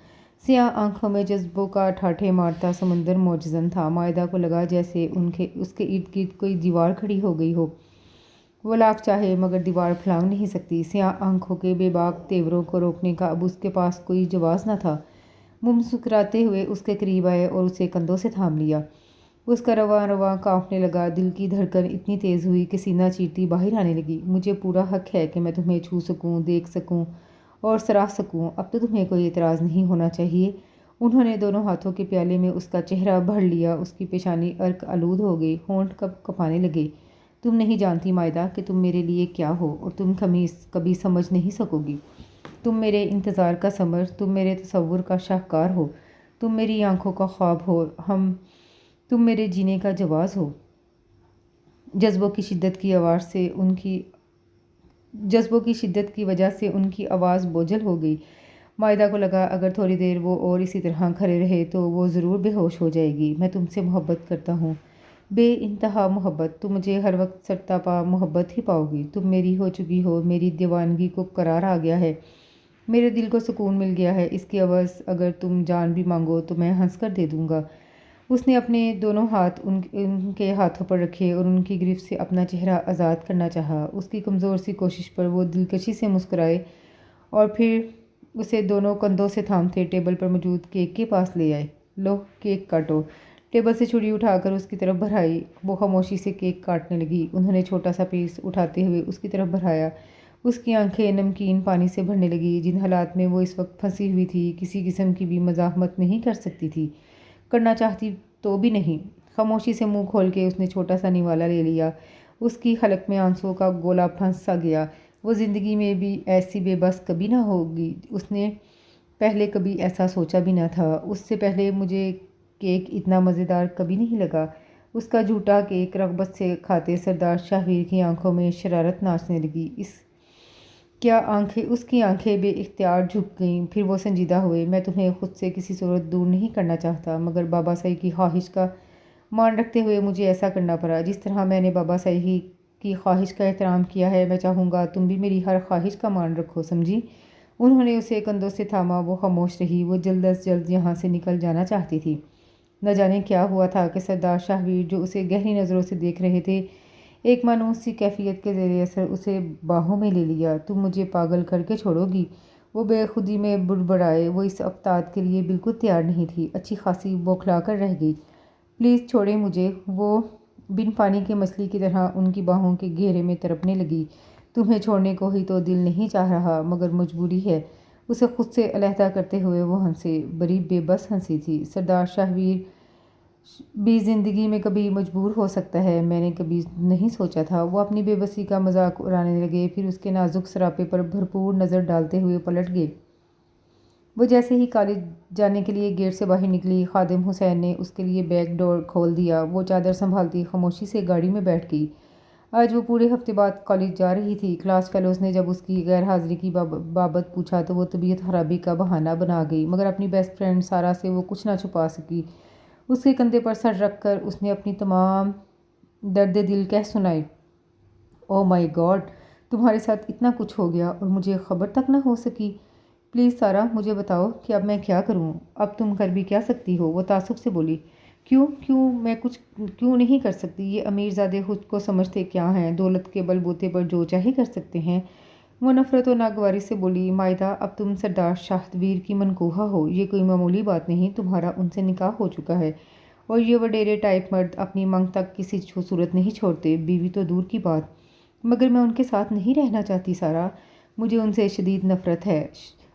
سیاہ آنکھوں میں جذبوں کا ٹھاٹھے مارتا سمندر موجزن تھا۔ مائدہ کو لگا جیسے اس کے ارد گرد کوئی دیوار کھڑی ہو گئی ہو۔ وہ لاکھ چاہے مگر دیوار پھلانگ نہیں سکتی۔ سیاہ آنکھوں کے بے باک تیوروں کو روکنے کا اب اس کے پاس کوئی جواز نہ تھا۔ وہ مسکراتے ہوئے اس کے قریب آئے اور اسے کندھوں سے تھام لیا۔ اس کا رواں رواں کانپنے لگا، دل کی دھڑکن اتنی تیز ہوئی کہ سینہ چیرتی باہر آنے لگی۔ مجھے پورا حق ہے کہ میں تمہیں چھو سکوں، دیکھ سکوں اور سراہ سکوں۔ اب تو تمہیں کوئی اعتراض نہیں ہونا چاہیے۔ انہوں نے دونوں ہاتھوں کے پیالے میں اس کا چہرہ بھر لیا۔ اس کی پیشانی عرق آلود ہو گئی، ہونٹ کپانے لگے۔ تم نہیں جانتی مائدہ کہ تم میرے لیے کیا ہو، اور تم کبھی سمجھ نہیں سکو گی۔ تم میرے انتظار کا ثمر، تم میرے تصور کا شاہکار ہو، تم میری آنکھوں کا خواب ہو، تم میرے جینے کا جواز ہو۔ جذبوں کی شدت کی وجہ سے ان کی آواز بوجھل ہو گئی۔ مائدہ کو لگا اگر تھوڑی دیر وہ اور اسی طرح کھڑے رہے تو وہ ضرور بے ہوش ہو جائے گی۔ میں تم سے محبت کرتا ہوں، بے انتہا محبت۔ تم مجھے ہر وقت سرتاپا محبت ہی پاؤ گی۔ تم میری ہو چکی ہو، میری دیوانگی کو قرار آ گیا ہے، میرے دل کو سکون مل گیا ہے۔ اس کی عوض اگر تم جان بھی مانگو تو میں ہنس کر دے دوں گا۔ اس نے اپنے دونوں ہاتھ ان کے ہاتھوں پر رکھے اور ان کی گرفت سے اپنا چہرہ آزاد کرنا چاہا۔ اس کی کمزور سی کوشش پر وہ دلکشی سے مسکرائے اور پھر اسے دونوں کندھوں سے تھامتے ٹیبل پر موجود کیک کے پاس لے آئے۔ لو کیک کاٹو۔ ٹیبل سے چھری اٹھا کر اس کی طرف بڑھائی۔ وہ خاموشی سے کیک کاٹنے لگی۔ انہوں نے چھوٹا سا پیس اٹھاتے ہوئے اس کی طرف بڑھایا۔ اس کی آنکھیں نمکین پانی سے بھرنے لگی۔ جن حالات میں وہ اس وقت پھنسی ہوئی تھی کسی قسم کی بھی مزاحمت نہیں کر سکتی تھی، کرنا چاہتی تو بھی نہیں۔ خاموشی سے منہ کھول کے اس نے چھوٹا سا نوالا لے لیا۔ اس کی حلق میں آنسوؤں کا گولا پھنس سا گیا۔ وہ زندگی میں بھی ایسی بے بس کبھی نہ ہوگی، اس نے پہلے کبھی ایسا سوچا بھی نہ تھا۔ اس سے پہلے مجھے کیک اتنا مزیدار کبھی نہیں لگا۔ اس کا جھوٹا کیک رغبت سے کھاتے سردار شاہویر کی آنکھوں میں شرارت ناچنے لگی۔ اس کی آنکھیں بے اختیار جھک گئیں۔ پھر وہ سنجیدہ ہوئے۔ میں تمہیں خود سے کسی صورت دور نہیں کرنا چاہتا، مگر بابا صاحب کی خواہش کا مان رکھتے ہوئے مجھے ایسا کرنا پڑا۔ جس طرح میں نے بابا صاحب کی خواہش کا احترام کیا ہے، میں چاہوں گا تم بھی میری ہر خواہش کا مان رکھو، سمجھی؟ انہوں نے اسے کندھوں سے تھاما۔ وہ خاموش رہی۔ وہ جلد از جلد یہاں سے نکل جانا چاہتی تھی۔ نہ جانے کیا ہوا تھا کہ سردار شاہویر جو اسے گہری نظروں سے دیکھ رہے تھے، ایک مانوس سی کیفیت کے زیر اثر اسے باہوں میں لے لیا۔ تم مجھے پاگل کر کے چھوڑو گی؟ وہ بے خودی میں بڑبڑائے۔ وہ اس افتاد کے لیے بالکل تیار نہیں تھی، اچھی خاصی بوکھلا کر رہ گئی۔ پلیز چھوڑیں مجھے۔ وہ بن پانی کی مچھلی کی طرح ان کی باہوں کے گھیرے میں تڑپنے لگی۔ تمہیں چھوڑنے کو ہی تو دل نہیں چاہ رہا، مگر مجبوری ہے۔ اسے خود سے علیحدہ کرتے ہوئے وہ ہنسے، بڑی بے بس ہنسی تھی۔ سردار شاہویر بھی زندگی میں کبھی مجبور ہو سکتا ہے، میں نے کبھی نہیں سوچا تھا۔ وہ اپنی بے بسی کا مذاق اڑانے لگے، پھر اس کے نازک سراپے پر بھرپور نظر ڈالتے ہوئے پلٹ گئے۔ وہ جیسے ہی کالج جانے کے لیے گیٹ سے باہر نکلی، خادم حسین نے اس کے لیے بیک ڈور کھول دیا۔ وہ چادر سنبھالتی خاموشی سے گاڑی میں بیٹھ گئی۔ آج وہ پورے ہفتے بعد کالج جا رہی تھی۔ کلاس فیلوز نے جب اس کی غیر حاضری کی بابت پوچھا تو وہ طبیعت خرابی کا بہانہ بنا گئی، مگر اپنی بیسٹ فرینڈ سارا سے وہ کچھ نہ چھپا سکی۔ اس کے کندھے پر سر رکھ کر اس نے اپنی تمام درد دل کہہ سنائے۔ او مائی گاڈ، تمہارے ساتھ اتنا کچھ ہو گیا اور مجھے خبر تک نہ ہو سکی۔ پلیز سارا، مجھے بتاؤ کہ اب میں کیا کروں؟ اب تم کر بھی کیا سکتی ہو؟ وہ تعصب سے بولی۔ میں کچھ کیوں نہیں کر سکتی؟ یہ امیر زادے خود کو سمجھتے کیا ہیں؟ دولت کے بل بوتے پر جو چاہے کر سکتے ہیں۔ وہ نفرت و ناگواری سے بولی۔ مائدہ، اب تم سردار شاہویر کی منکوحہ ہو، یہ کوئی معمولی بات نہیں۔ تمہارا ان سے نکاح ہو چکا ہے، اور یہ وڈیرے ٹائپ مرد اپنی منگ تک کسی صورت نہیں چھوڑتے، بیوی تو دور کی بات۔ مگر میں ان کے ساتھ نہیں رہنا چاہتی سارا، مجھے ان سے شدید نفرت ہے۔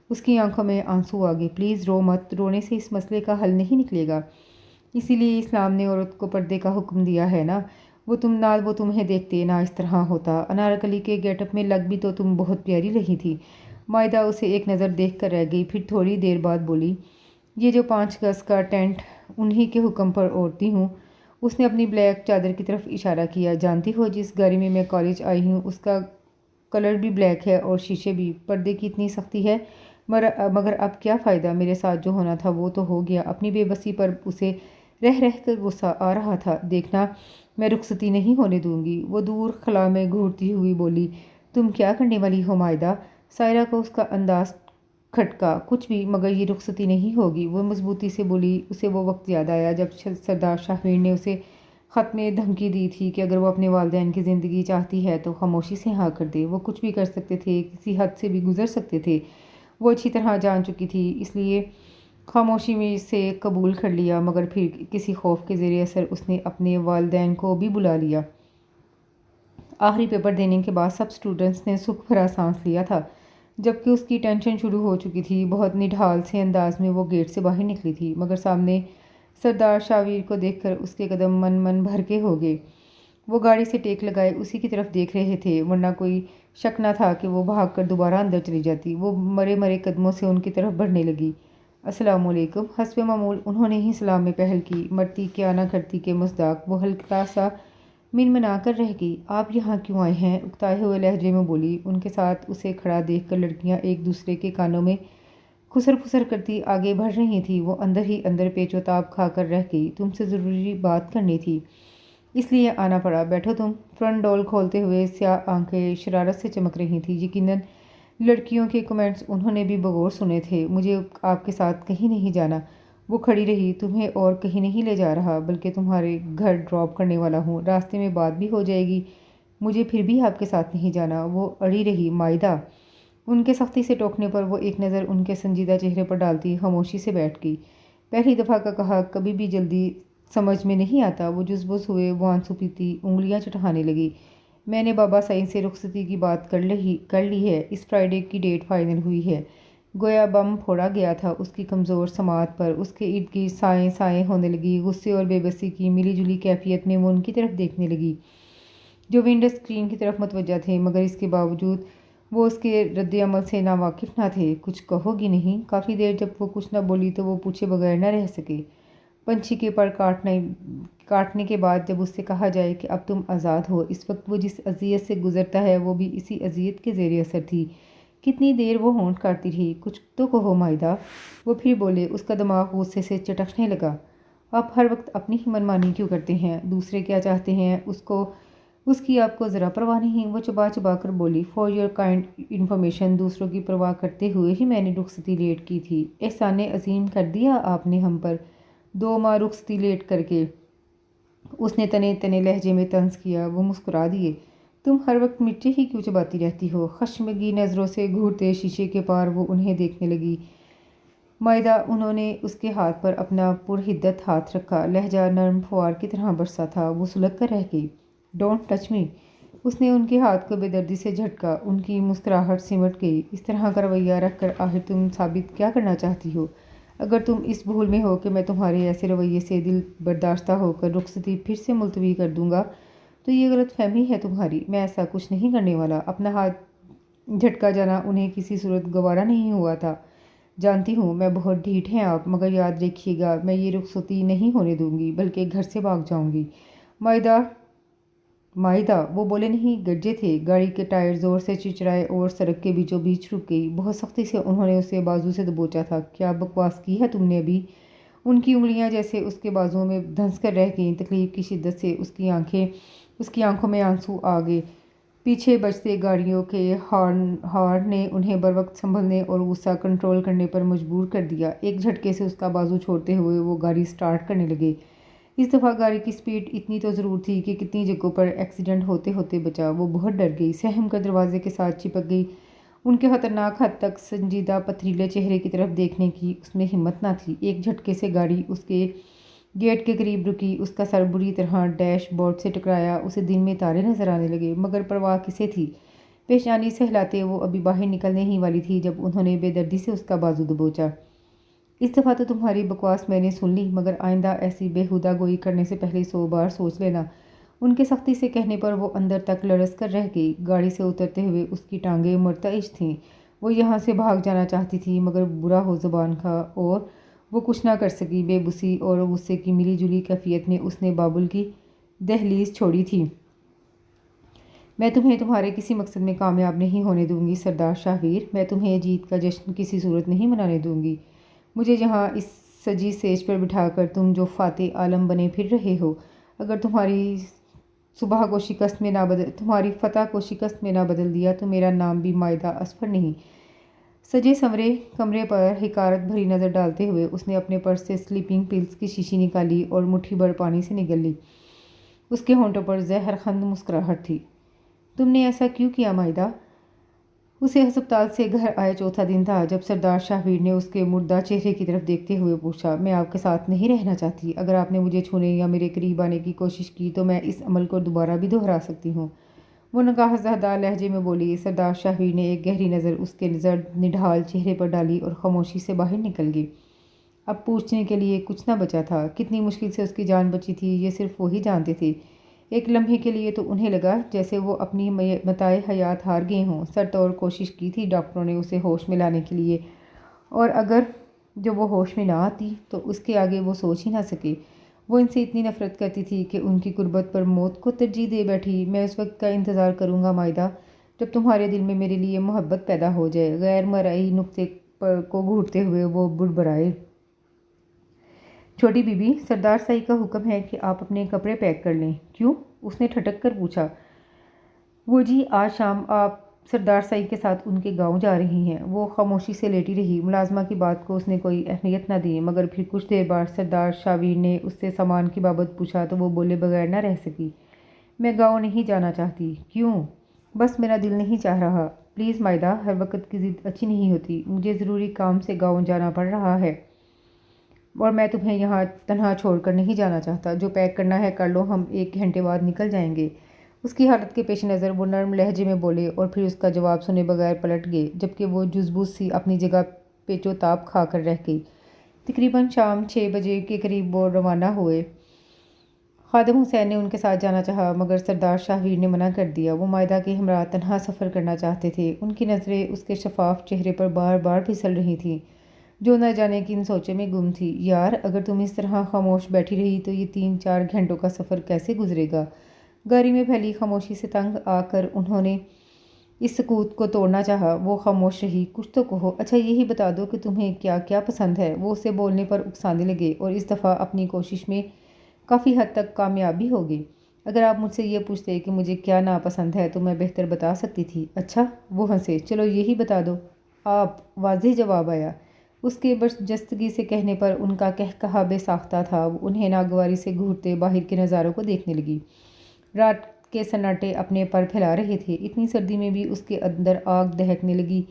اس کی آنکھوں میں آنسو آ گئے۔ پلیز رو مت، رونے سے اس مسئلے کا حل نہیں نکلے گا۔ اسی لیے اسلام نے عورت کو پردے کا حکم دیا ہے نا۔ وہ تمہیں دیکھتے نہ اس طرح ہوتا۔ انارکلی کے گیٹ اپ میں لگ بھی تو تم بہت پیاری رہی تھی۔ مائدہ اسے ایک نظر دیکھ کر رہ گئی، پھر تھوڑی دیر بعد بولی، یہ جو 5 گز کا ٹینٹ انہی کے حکم پر اوڑھتی ہوں۔ اس نے اپنی بلیک چادر کی طرف اشارہ کیا۔ جانتی ہو جس گاڑی میں کالج آئی ہوں اس کا کلر بھی بلیک ہے اور شیشے بھی۔ پردے کی اتنی سختی ہے، مگر اب کیا فائدہ، میرے ساتھ جو ہونا تھا وہ تو ہو گیا۔ اپنی بے بسی پر اسے رہ رہ کر غصہ آ رہا تھا۔ دیکھنا، میں رخصتی نہیں ہونے دوں گی۔ وہ دور خلا میں گھورتی ہوئی بولی، تم کیا کرنے والی ہو مائدہ؟ سائرہ کو اس کا انداز کھٹکا۔ کچھ بھی، مگر یہ رخصتی نہیں ہوگی، وہ مضبوطی سے بولی۔ اسے وہ وقت یاد آیا جب سردار شاہویر نے اسے خط میں دھمکی دی تھی کہ اگر وہ اپنے والدین کی زندگی چاہتی ہے تو خاموشی سے ہاں کر دے۔ وہ کچھ بھی کر سکتے تھے، کسی حد سے بھی گزر سکتے تھے، وہ اچھی طرح جان چکی تھی، اس لیے خاموشی میں سے قبول کر لیا۔ مگر پھر کسی خوف کے زیر اثر اس نے اپنے والدین کو بھی بلا لیا۔ آخری پیپر دینے کے بعد سب اسٹوڈنٹس نے سکھ بھرا سانس لیا تھا، جبکہ اس کی ٹینشن شروع ہو چکی تھی۔ بہت نڈھال سے انداز میں وہ گیٹ سے باہر نکلی تھی، مگر سامنے سردار شاہویر کو دیکھ کر اس کے قدم من بھر کے ہو گئے۔ وہ گاڑی سے ٹیک لگائے اسی کی طرف دیکھ رہے تھے، ورنہ کوئی شک نہ تھا کہ وہ بھاگ کر دوبارہ اندر چلی جاتی۔ وہ مرے قدموں سے ان کی طرف بڑھنے لگی۔ السلام علیکم۔ حسب معمول انہوں نے ہی سلام میں پہل کی۔ مرتی کیا نہ کرتی کے مصداق وہ ہلکا سا منمنا کر رہ گئی۔ آپ یہاں کیوں آئے ہیں؟ اکتائے ہوئے لہجے میں بولی۔ ان کے ساتھ اسے کھڑا دیکھ کر لڑکیاں ایک دوسرے کے کانوں میں خسر پھسر کرتی آگے بڑھ رہی تھیں۔ وہ اندر ہی اندر پیچ و تاب کھا کر رہ گئی۔ تم سے ضروری بات کرنی تھی، اس لیے آنا پڑا۔ بیٹھو تم۔ فرنٹ ڈور کھولتے ہوئے سیاہ آنکھیں شرارت سے چمک رہی تھیں۔ یقیناً لڑکیوں کے کمنٹس انہوں نے بھی بغور سنے تھے۔ مجھے آپ کے ساتھ کہیں نہیں جانا۔ وہ کھڑی رہی۔ تمہیں اور کہیں نہیں لے جا رہا، بلکہ تمہارے گھر ڈراپ کرنے والا ہوں۔ راستے میں بات بھی ہو جائے گی۔ مجھے پھر بھی آپ کے ساتھ نہیں جانا۔ وہ اڑی رہی۔ مائدہ، ان کے سختی سے ٹوکنے پر وہ ایک نظر ان کے سنجیدہ چہرے پر ڈالتی خاموشی سے بیٹھ گئی۔ پہلی دفعہ کا کہا کبھی بھی جلدی سمجھ میں نہیں آتا۔ وہ جزبز ہوئے، وہ آنسو پیتی انگلیاں چٹکانے لگی۔ میں نے بابا سعید سے رخصتی کی بات کر لی ہے۔ اس فرائیڈے کی ڈیٹ فائنل ہوئی ہے۔ گویا بم پھوڑا گیا تھا اس کی کمزور سماعت پر۔ اس کے ارد گرد سائیں ہونے لگی۔ غصے اور بے بسی کی ملی جلی کیفیت میں وہ ان کی طرف دیکھنے لگی جو ونڈو اسکرین کی طرف متوجہ تھے، مگر اس کے باوجود وہ اس کے رد عمل سے ناواقف نہ تھے۔ کچھ کہو گی نہیں؟ کافی دیر جب وہ کچھ نہ بولی تو وہ پوچھے بغیر نہ رہ سکے۔ پنچھی کے پر کاٹنے کے بعد جب اس سے کہا جائے کہ اب تم آزاد ہو، اس وقت وہ جس اذیت سے گزرتا ہے وہ بھی اسی اذیت کے زیر اثر تھی۔ کتنی دیر وہ ہونٹ کاٹتی رہی۔ کچھ تو کہو مائدہ۔ وہ پھر بولے۔ اس کا دماغ غصے سے چٹکنے لگا۔ آپ ہر وقت اپنی ہی منمانی کیوں کرتے ہیں؟ دوسرے کیا چاہتے ہیں اس کی آپ کو ذرا پرواہ نہیں؟ وہ چبا چبا کر بولی۔ فار یور کائنڈ انفارمیشن، دوسروں کی پرواہ کرتے ہوئے ہی میں نے رخصتی لیٹ کی تھی۔ احسان عظیم کر دیا آپ نے ہم پر، 2 ماہ رخصتی لیٹ کر کے۔ اس نے تنے لہجے میں طنز کیا۔ وہ مسکرا دیے۔ تم ہر وقت مرچیں ہی کیوں چباتی رہتی ہو؟ خشمگی نظروں سے گھورتے شیشے کے پار وہ انہیں دیکھنے لگی۔ مائدہ، انہوں نے اس کے ہاتھ پر اپنا پرحدت ہاتھ رکھا۔ لہجہ نرم فوار کی طرح برسا تھا۔ وہ سلگ کر رہ گئی۔ Don't touch me. اس نے ان کے ہاتھ کو بے دردی سے جھٹکا۔ ان کی مسکراہٹ سمٹ گئی۔ اس طرح کا رویہ رکھ کر آخر تم ثابت کیا کرنا چاہتی ہو؟ اگر تم اس بھول میں ہو کہ میں تمہارے ایسے رویے سے دل برداشتہ ہو کر رخصتی پھر سے ملتوی کر دوں گا تو یہ غلط فہمی ہے تمہاری۔ میں ایسا کچھ نہیں کرنے والا۔ اپنا ہاتھ جھٹکا جانا انہیں کسی صورت گوارا نہیں ہوا تھا۔ جانتی ہوں میں بہت ڈھیٹ ہیں آپ، مگر یاد رکھیے گا میں یہ رخصتی نہیں ہونے دوں گی، بلکہ گھر سے بھاگ جاؤں گی۔ مائدہ، وہ بولے نہیں گرجے تھے۔ گاڑی کے ٹائر زور سے چرچرائے اور سڑک کے بیچوں بیچ رک گئی۔ بہت سختی سے انہوں نے اسے بازو سے دبوچا تھا۔ کیا بکواس کی ہے تم نے ابھی؟ ان کی انگلیاں جیسے اس کے بازوؤں میں دھنس کر رہ گئیں۔ تکلیف کی شدت سے اس کی آنکھوں میں آنسو آ گئے۔ پیچھے بجتے گاڑیوں کے ہارن نے انہیں بروقت سنبھلنے اور غصہ کنٹرول کرنے پر مجبور کر دیا۔ ایک جھٹکے سے اس کا بازو چھوڑتے ہوئے وہ گاڑی سٹارٹ کرنے لگے۔ اس دفعہ گاڑی کی سپیڈ اتنی تو ضرور تھی کہ کتنی جگہوں پر ایکسیڈنٹ ہوتے ہوتے بچا۔ وہ بہت ڈر گئی، سہم کر دروازے کے ساتھ چپک گئی۔ ان کے خطرناک حد تک سنجیدہ پتھریلے چہرے کی طرف دیکھنے کی اس میں ہمت نہ تھی۔ ایک جھٹکے سے گاڑی اس کے گیٹ کے قریب رکی، اس کا سر بری طرح ڈیش بورڈ سے ٹکرایا، اسے دن میں تارے نظر آنے لگے، مگر پرواہ کسے تھی؟ پیشانی سے ہلاتے وہ ابھی باہر نکلنے ہی والی تھی جب انہوں نے بے دردی سے اس کا بازو دبوچا۔ اس دفعہ تو تمہاری بکواس میں نے سن لی، مگر آئندہ ایسی بےہودہ گوئی کرنے سے پہلے 100 بار سوچ لینا۔ ان کے سختی سے کہنے پر وہ اندر تک لرز کر رہ گئی۔ گاڑی سے اترتے ہوئے اس کی ٹانگیں مرتعش تھیں۔ وہ یہاں سے بھاگ جانا چاہتی تھی، مگر برا ہو زبان کا اور وہ کچھ نہ کر سکی۔ بے بسی اور غصے کی ملی جلی کیفیت میں اس نے بابل کی دہلیز چھوڑی تھی۔ میں تمہیں تمہارے کسی مقصد میں کامیاب نہیں ہونے دوں گی سردار شاہویر، میں تمہیں جیت کا جشن کسی صورت نہیں منانے دوں گی۔ مجھے جہاں اس سجی سیج پر بٹھا کر تم جو فاتح عالم بنے پھر رہے ہو، اگر تمہاری تمہاری فتح کو شکست میں نہ بدل دیا تو میرا نام بھی مائدہ اصفر نہیں۔ سجے سنورے کمرے پر حقارت بھری نظر ڈالتے ہوئے اس نے اپنے پرس سے سلیپنگ پلز کی شیشی نکالی اور مٹھی بھر پانی سے نگل لی۔ اس کے ہونٹوں پر زہر خند مسکراہٹ تھی۔ تم نے ایسا کیوں کیا مائدہ؟ اسے ہسپتال سے گھر آئے چوتھا دن تھا جب سردار شاہویر نے اس کے مردہ چہرے کی طرف دیکھتے ہوئے پوچھا۔ میں آپ کے ساتھ نہیں رہنا چاہتی۔ اگر آپ نے مجھے چھونے یا میرے قریب آنے کی کوشش کی تو میں اس عمل کو دوبارہ بھی دہرا سکتی ہوں، وہ نکاح زدہ لہجے میں بولی۔ سردار شاہویر نے ایک گہری نظر اس کے زرد نڈھال چہرے پر ڈالی اور خاموشی سے باہر نکل گئی۔ اب پوچھنے کے لیے کچھ نہ بچا تھا۔ کتنی مشکل سے اس کی جان بچی تھی یہ صرف وہی جانتے تھے۔ ایک لمحے کے لیے تو انہیں لگا جیسے وہ اپنی متاع حیات ہار گئے ہوں۔ سر توڑ کوشش کی تھی ڈاکٹروں نے اسے ہوش میں لانے کے لیے، اور اگر جب وہ ہوش میں نہ آتی تو اس کے آگے وہ سوچ ہی نہ سکے۔ وہ ان سے اتنی نفرت کرتی تھی کہ ان کی قربت پر موت کو ترجیح دے بیٹھی۔ میں اس وقت کا انتظار کروں گا مائدہ جب تمہارے دل میں میرے لیے محبت پیدا ہو جائے۔ غیر مرئی نقطے کو گھورتے ہوئے وہ بڑبڑائے۔ چھوٹی بی بی، سردار سائی کا حکم ہے کہ آپ اپنے کپڑے پیک کر لیں۔ کیوں؟ اس نے ٹھٹک کر پوچھا۔ وہ جی آج شام آپ سردار سائی کے ساتھ ان کے گاؤں جا رہی ہیں۔ وہ خاموشی سے لیٹی رہی۔ ملازمہ کی بات کو اس نے کوئی اہمیت نہ دی، مگر پھر کچھ دیر بعد سردار شاہویر نے اس سے سامان کی بابت پوچھا تو وہ بولے بغیر نہ رہ سکی۔ میں گاؤں نہیں جانا چاہتی۔ کیوں؟ بس میرا دل نہیں چاہ رہا۔ پلیز مائدہ، ہر وقت کی ضد اچھی نہیں ہوتی۔ مجھے ضروری کام سے گاؤں جانا پڑ رہا ہے اور میں تمہیں یہاں تنہا چھوڑ کر نہیں جانا چاہتا۔ جو پیک کرنا ہے کر لو، ہم 1 گھنٹے بعد نکل جائیں گے۔ اس کی حالت کے پیش نظر وہ نرم لہجے میں بولے اور پھر اس کا جواب سنے بغیر پلٹ گئے، جبکہ وہ جزبوز سی اپنی جگہ پیچ و تاب کھا کر رہ گئی۔ تقریباً شام 6 بجے کے قریب وہ روانہ ہوئے۔ خادم حسین نے ان کے ساتھ جانا چاہا، مگر سردار شاہویر نے منع کر دیا۔ وہ مائدہ کے ہمراہ تنہا سفر کرنا چاہتے تھے۔ ان کی نظریں اس کے شفاف چہرے پر بار بار پھسل رہی تھیں، جو نہ جانے کن سوچے میں گم تھی۔ یار، اگر تم اس طرح خاموش بیٹھی رہی تو یہ 3-4 گھنٹوں کا سفر کیسے گزرے گا؟ گاڑی میں پھیلی خاموشی سے تنگ آ کر انہوں نے اس سکوت کو توڑنا چاہا۔ وہ خاموش رہی۔ کچھ تو کہو، اچھا یہی بتا دو کہ تمہیں کیا کیا پسند ہے۔ وہ اسے بولنے پر اکسانے لگے اور اس دفعہ اپنی کوشش میں کافی حد تک کامیاب بھی ہو گئے۔ اگر آپ مجھ سے یہ پوچھتے کہ مجھے کیا ناپسند ہے تو میں بہتر بتا سکتی تھی۔ اچھا، وہ ہنسے۔ چلو یہی بتا دو۔ آپ، واضح جواب آیا۔ اس کے برجستگی سے کہنے پر ان کا قہقہا بے ساختہ تھا۔ وہ انہیں ناگواری سے گھورتے باہر کے نظاروں کو دیکھنے لگی۔ رات کے سناٹے اپنے پر پھیلا رہے تھے۔ اتنی سردی میں بھی اس کے اندر آگ دہکنے لگی۔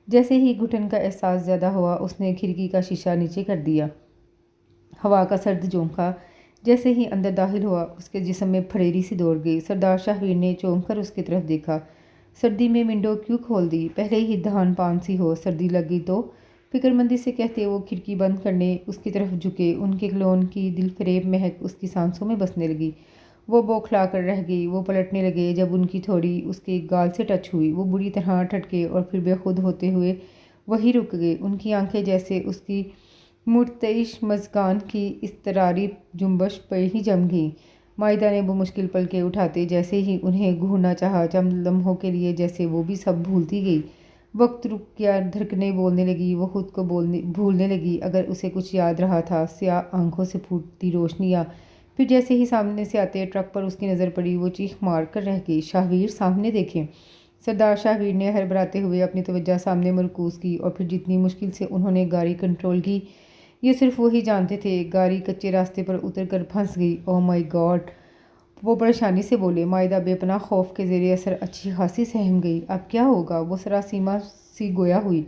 جیسے ہی گھٹن کا احساس زیادہ ہوا اس نے کھڑکی کا شیشہ نیچے کر دیا۔ ہوا کا سرد جھونکا جیسے ہی اندر داخل ہوا اس کے جسم میں پھریری سی دوڑ گئی۔ سردار شاہویر نے چونک کر اس کی طرف دیکھا۔ سردی میں ونڈو کیوں کھول دی؟ پہلے ہی دھان پان سی ہو، سردی لگی تو؟ فکر مندی سے کہتے وہ کھڑکی بند کرنے اس کی طرف جھکے۔ ان کے کلون کی دل فریب مہک اس کی سانسوں میں بسنے لگی۔ وہ بوکھلا کر رہ گئی۔ وہ پلٹنے لگے جب ان کی تھوڑی اس کے گال سے ٹچ ہوئی۔ وہ بری طرح ٹھٹکے اور پھر بے خود ہوتے ہوئے وہیں رک گئے۔ ان کی آنکھیں جیسے اس کی مرتعش مژگان کی اضطراری جنبش پہ ہی جم گئیں۔ مائدہ نے بمشکل پلکیں اٹھاتے جیسے ہی انہیں گھورنا چاہا، چند لمحوں کے لیے جیسے وہ بھی سب بھولتی گئی۔ وقت رک گیا، دھڑکنیں بولنے لگی، وہ خود کو بھولنے لگی اگر اسے کچھ یاد رہا تھا۔ سیاہ آنکھوں سے پھوٹتی روشنیاں، پھر جیسے ہی سامنے سے آتے ٹرک پر اس کی نظر پڑی وہ چیخ مار کر رہ گئی۔ شاہویر، سامنے دیکھیں۔ سردار شاہویر نے ہڑبڑاتے ہوئے اپنی توجہ سامنے مرکوز کی اور پھر جتنی مشکل سے انہوں نے گاڑی کنٹرول کی یہ صرف وہی جانتے تھے۔ گاڑی کچے راستے پر اتر کر پھنس گئی۔ اوہ مائی گاڈ، وہ پریشانی سے بولے۔ مائدہ بے پناہ خوف کے زیر اثر اچھی خاصی سہم گئی۔ اب کیا ہوگا؟ وہ سراسیمہ سی گویا ہوئی۔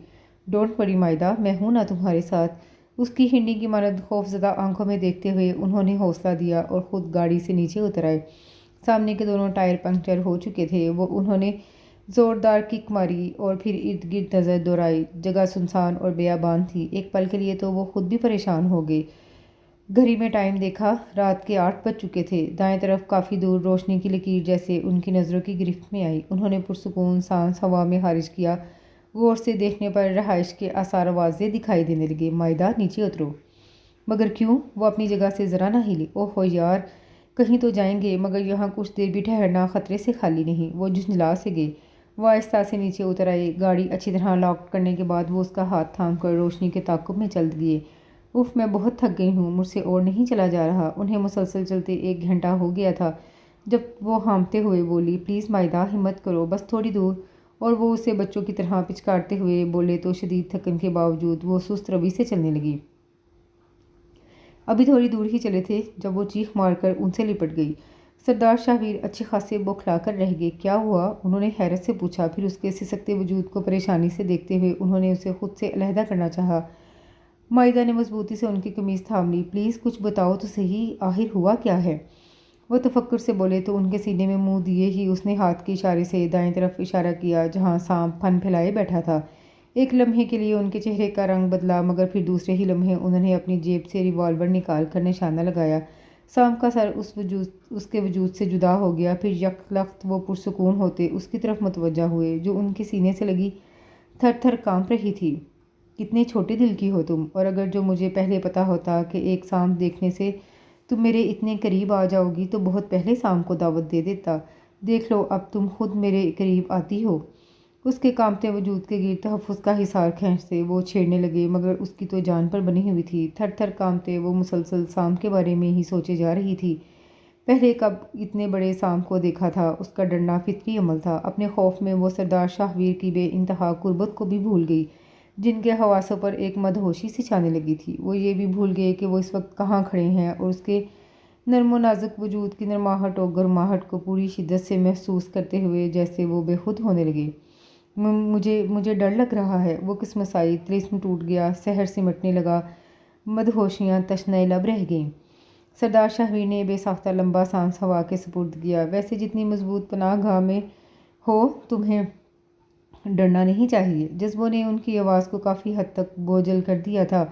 ڈونٹ وری مائدہ، میں ہوں نا تمہارے ساتھ۔ اس کی ہنڈی کی مانند خوفزدہ آنکھوں میں دیکھتے ہوئے انہوں نے حوصلہ دیا اور خود گاڑی سے نیچے اتر آئے۔ سامنے کے دونوں ٹائر پنکچر ہو چکے تھے۔ انہوں نے زوردار کک ماری اور پھر ارد گرد نظر دوڑائی۔ جگہ سنسان اور بیابان تھی۔ ایک پل کے لیے تو وہ خود بھی پریشان ہو گئے۔ گھڑی میں ٹائم دیکھا، رات کے 8 بج چکے تھے۔ دائیں طرف کافی دور روشنی کی لکیر جیسے ان کی نظروں کی گرفت میں آئی۔ انہوں نے پرسکون سانس ہوا میں خارج کیا۔ غور سے دیکھنے پر رہائش کے آثار واضح دکھائی دینے لگے۔ مائدہ نیچے اترو۔ مگر کیوں؟ وہ اپنی جگہ سے ذرا نہ ہلی۔ اوہ یار، کہیں تو جائیں گے مگر یہاں کچھ دیر بھی ٹھہرنا خطرے سے خالی نہیں۔ وہ جھنجھلا سے گئے۔ وہ آہستہ سے نیچے اتر آئے۔ گاڑی اچھی طرح لاک کرنے کے بعد وہ اس کا ہاتھ تھام کر روشنی کے تعاقب میں چل دیے۔ اف، میں بہت تھک گئی ہوں، مجھ سے اور نہیں چلا جا رہا۔ انہیں مسلسل چلتے 1 گھنٹہ ہو گیا تھا جب وہ ہانپتے ہوئے بولی، پلیز مائدہ، ہمت کرو، بس تھوڑی دور۔ اور وہ اسے بچوں کی طرح پچکارتے ہوئے بولے تو شدید تھکن کے باوجود وہ سست روی سے چلنے لگی۔ ابھی تھوڑی دور ہی چلے تھے جب وہ چیخ مار کر ان سے لپٹ گئی۔ سردار شاہویر اچھے خاصے بوکھلا کر رہ گئے۔ کیا ہوا؟ انہوں نے حیرت سے پوچھا۔ پھر اس کے سسکتے وجود کو پریشانی سے دیکھتے ہوئے انہوں نے اسے خود سے علیحدہ کرنا چاہا۔ مائدہ نے مضبوطی سے ان کی قمیض تھام لی۔ پلیز کچھ بتاؤ تو صحیح، آخر ہوا کیا ہے؟ وہ تفکر سے بولے تو ان کے سینے میں منہ دیے ہی اس نے ہاتھ کے اشارے سے دائیں طرف اشارہ کیا جہاں سانپ پھن پھیلائے بیٹھا تھا۔ ایک لمحے کے لیے ان کے چہرے کا رنگ بدلا مگر پھر دوسرے ہی لمحے انہوں نے اپنی جیب سے ریوالور نکال کر نشانہ لگایا۔ سانپ کا سر اس کے وجود سے جدا ہو گیا۔ پھر یک لخت وہ پرسکون ہوتے اس کی طرف متوجہ ہوئے جو ان کے سینے سے لگی تھر تھر کانپ رہی تھی۔ کتنے چھوٹے دل کی ہو تم، اور اگر جو مجھے پہلے پتا ہوتا کہ ایک سانپ دیکھنے سے تم میرے اتنے قریب آ جاؤ گی تو بہت پہلے سانپ کو دعوت دے دیتا۔ دیکھ لو اب تم خود میرے قریب آتی ہو۔ اس کے کانپتے وجود کے گرد تحفظ کا حصار کھینچتے وہ چھیڑنے لگے مگر اس کی تو جان پر بنی ہوئی تھی۔ تھر تھر کانپتے وہ مسلسل سانپ کے بارے میں ہی سوچے جا رہی تھی۔ پہلے کب اتنے بڑے سانپ کو دیکھا تھا؟ اس کا ڈرنا فطری عمل تھا۔ اپنے خوف میں وہ سردار شاہویر کی بے انتہا قربت کو بھی بھول گئی جن کے حواسوں پر ایک مدہوشی سی چھانے لگی تھی۔ وہ یہ بھی بھول گئے کہ وہ اس وقت کہاں کھڑے ہیں اور اس کے نرم و نازک وجود کی نرماہٹ اور گرماہٹ کو پوری شدت سے محسوس کرتے ہوئے جیسے وہ بے خود ہونے لگے۔ مجھے ڈر لگ رہا ہے۔ وہ کسمسائی، طلسم ٹوٹ گیا، سحر سمٹنے لگا، مدہوشیاں تشنہ لب رہ گئیں۔ سردار شاہویر نے بے ساختہ لمبا سانس ہوا کے سپرد کیا۔ ویسے جتنی مضبوط پناہ گاہ میں ہو تمہیں ڈرنا نہیں چاہیے۔ جذبوں نے ان کی آواز کو کافی حد تک بوجھل کر دیا تھا۔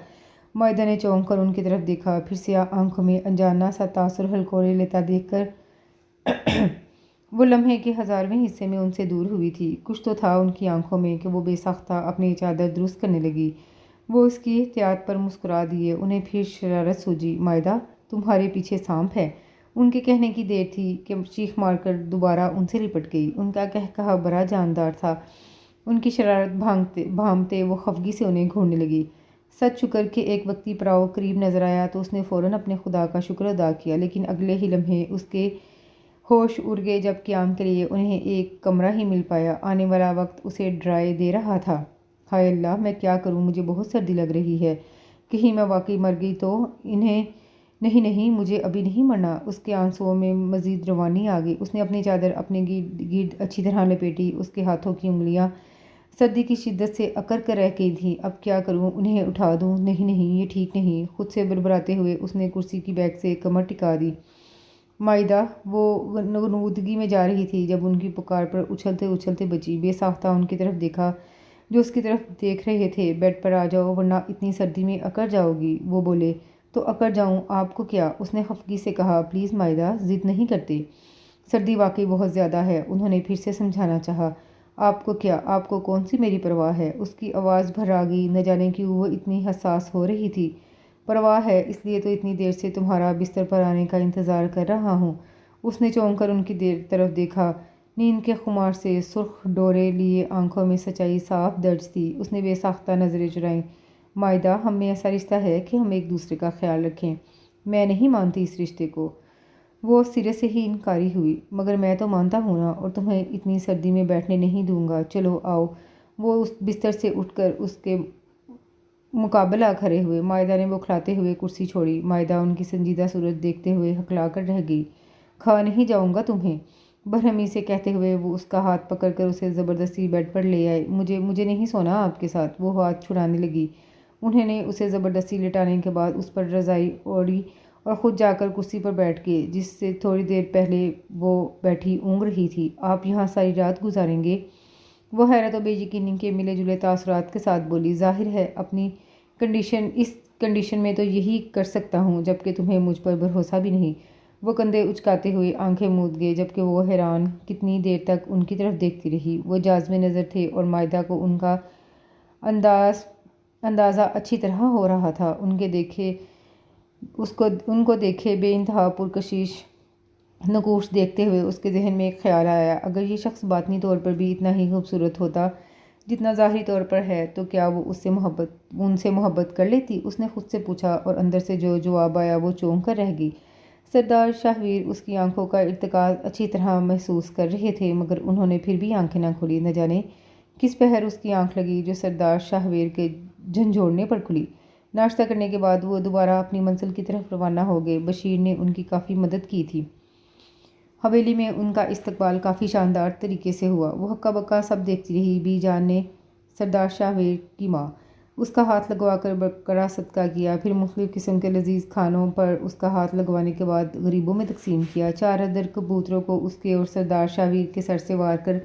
مائدہ نے چونک کر ان کی طرف دیکھا، پھر سیاہ آنکھوں میں انجاننا سا تاثر ہلکورے لیتا دیکھ کر وہ لمحے کے 1000ویں حصے میں ان سے دور ہوئی تھی۔ کچھ تو تھا ان کی آنکھوں میں کہ وہ بے ساختہ اپنی چادر درست کرنے لگی۔ وہ اس کی احتیاط پر مسکرا دیے۔ انہیں پھر شرارت سوجی۔ مائدہ، تمہارے پیچھے سانپ ہے۔ ان کے کہنے کی دیر تھی کہ چیخ مار کر دوبارہ ان سے لپٹ گئی۔ ان کا قہقہا بڑا جاندار تھا۔ ان کی شرارت بھانپتے وہ خفگی سے انہیں گھورنے لگی۔ سچ شکر کہ ایک وقتی پڑاؤ قریب نظر آیا تو اس نے فوراً اپنے خدا کا شکر ادا کیا، لیکن اگلے ہی لمحے اس کے ہوش اڑ گئے جب قیام کے لیے انہیں ایک کمرہ ہی مل پایا۔ آنے والا وقت اسے ڈرائے دے رہا تھا۔ ہائے اللہ، میں کیا کروں؟ مجھے بہت سردی لگ رہی ہے۔ کہیں میں واقعی مر گئی تو؟ نہیں، مجھے ابھی نہیں مرنا۔ اس کے آنسوؤں میں مزید روانی آ گئی۔ اس نے اپنی چادر اپنے گرد اچھی طرح لپیٹی۔ اس کے ہاتھوں کی انگلیاں سردی کی شدت سے اکڑ کر رہ گئی تھیں۔ اب کیا کروں؟ انہیں اٹھا دوں؟ نہیں، یہ ٹھیک نہیں۔ خود سے بربراتے ہوئے اس نے کرسی کی بیک سے کمر ٹکا دی۔ مائدہ، وہ نگودگی میں جا رہی تھی جب ان کی پکار پر اچھلتے اچھلتے بچی۔ بے ساختہ ان کی طرف دیکھا جو اس کی طرف دیکھ رہے تھے۔ بیڈ پر آ جاؤ ورنہ اتنی سردی میں اکڑ جاؤ گی۔ وہ بولے، تو اکڑ جاؤں، آپ کو کیا؟ اس نے خفگی سے کہا۔ پلیز مائدہ، ضد نہیں کرتے۔ سردی واقعی بہت زیادہ ہے۔ انہوں نے پھر سے سمجھانا چاہا۔ آپ کو کیا؟ آپ کو کون سی میری پرواہ ہے؟ اس کی آواز بھر گئی، نہ جانے کیوں وہ اتنی حساس ہو رہی تھی۔ پرواہ ہے، اس لیے تو اتنی دیر سے تمہارا بستر پر آنے کا انتظار کر رہا ہوں۔ اس نے چونک کر ان کی طرف دیکھا۔ نیند کے خمار سے سرخ ڈورے لیے آنکھوں میں سچائی صاف درج تھی۔ اس نے بے ساختہ نظریں چرائیں۔ مائدہ، ہم میں ایسا رشتہ ہے کہ ہم ایک دوسرے کا خیال رکھیں۔ میں نہیں مانتی اس رشتے کو۔ وہ سرے سے ہی انکاری ہوئی۔ مگر میں تو مانتا ہوں نا، اور تمہیں اتنی سردی میں بیٹھنے نہیں دوں گا۔ چلو آؤ۔ وہ اس بستر سے اٹھ کر اس کے مقابل آ کھڑے ہوئے۔ مائدہ نے بوکھلاتے ہوئے کرسی چھوڑی۔ مائدہ ان کی سنجیدہ صورت دیکھتے ہوئے ہکلا کر رہ گئی۔ کھا نہیں جاؤں گا تمہیں، برہمی سے کہتے ہوئے وہ اس کا ہاتھ پکڑ کر اسے زبردستی بیڈ پر لے آئے۔ مجھے نہیں سونا آپ کے ساتھ۔ وہ ہاتھ چھڑانے لگی۔ انہوں نے اسے زبردستی لٹانے کے بعد اس پر رضائی اوڑھی اور خود جا کر کرسی پر بیٹھ کے جس سے تھوڑی دیر پہلے وہ بیٹھی اونگ رہی تھی۔ آپ یہاں ساری رات گزاریں گے؟ وہ حیرت و بے یقینی کے ملے جلے تاثرات کے ساتھ بولی۔ ظاہر ہے اپنی اس کنڈیشن میں تو یہی کر سکتا ہوں، جبکہ تمہیں مجھ پر بھروسہ بھی نہیں۔ وہ کندھے اچکاتے ہوئے آنکھیں موند گئے، جبکہ وہ حیران کتنی دیر تک ان کی طرف دیکھتی رہی۔ وہ جازب نظر تھے اور مائدہ کو ان کا اندازہ اچھی طرح ہو رہا تھا۔ ان کو دیکھے بے انتہا پرکشش نقوش دیکھتے ہوئے اس کے ذہن میں ایک خیال آیا، اگر یہ شخص باطنی طور پر بھی اتنا ہی خوبصورت ہوتا جتنا ظاہری طور پر ہے تو کیا وہ ان سے محبت کر لیتی؟ اس نے خود سے پوچھا اور اندر سے جو جواب آیا وہ چونک کر رہ گئی۔ سردار شاہویر اس کی آنکھوں کا ارتکاز اچھی طرح محسوس کر رہے تھے، مگر انہوں نے پھر بھی آنکھیں نہ کھولی۔ نہ جانے کس پہر اس کی آنکھ لگی جو سردار شاہویر کے جھنجھوڑنے پر کھلی۔ ناشتہ کرنے کے بعد وہ دوبارہ اپنی منزل کی طرف روانہ ہو گئے۔ بشیر نے ان کی کافی مدد کی تھی۔ حویلی میں ان کا استقبال کافی شاندار طریقے سے ہوا۔ وہ ہکا بکا سب دیکھتی رہی۔ بی جان نے سردار شاہویر کی ماں اس کا ہاتھ لگوا کر بڑا صدقہ کیا، پھر مختلف قسم کے لذیذ کھانوں پر اس کا ہاتھ لگوانے کے بعد غریبوں میں تقسیم کیا۔ چار عدد کبوتروں کو اس کے اور سردار شاہویر کے سر سے وار کر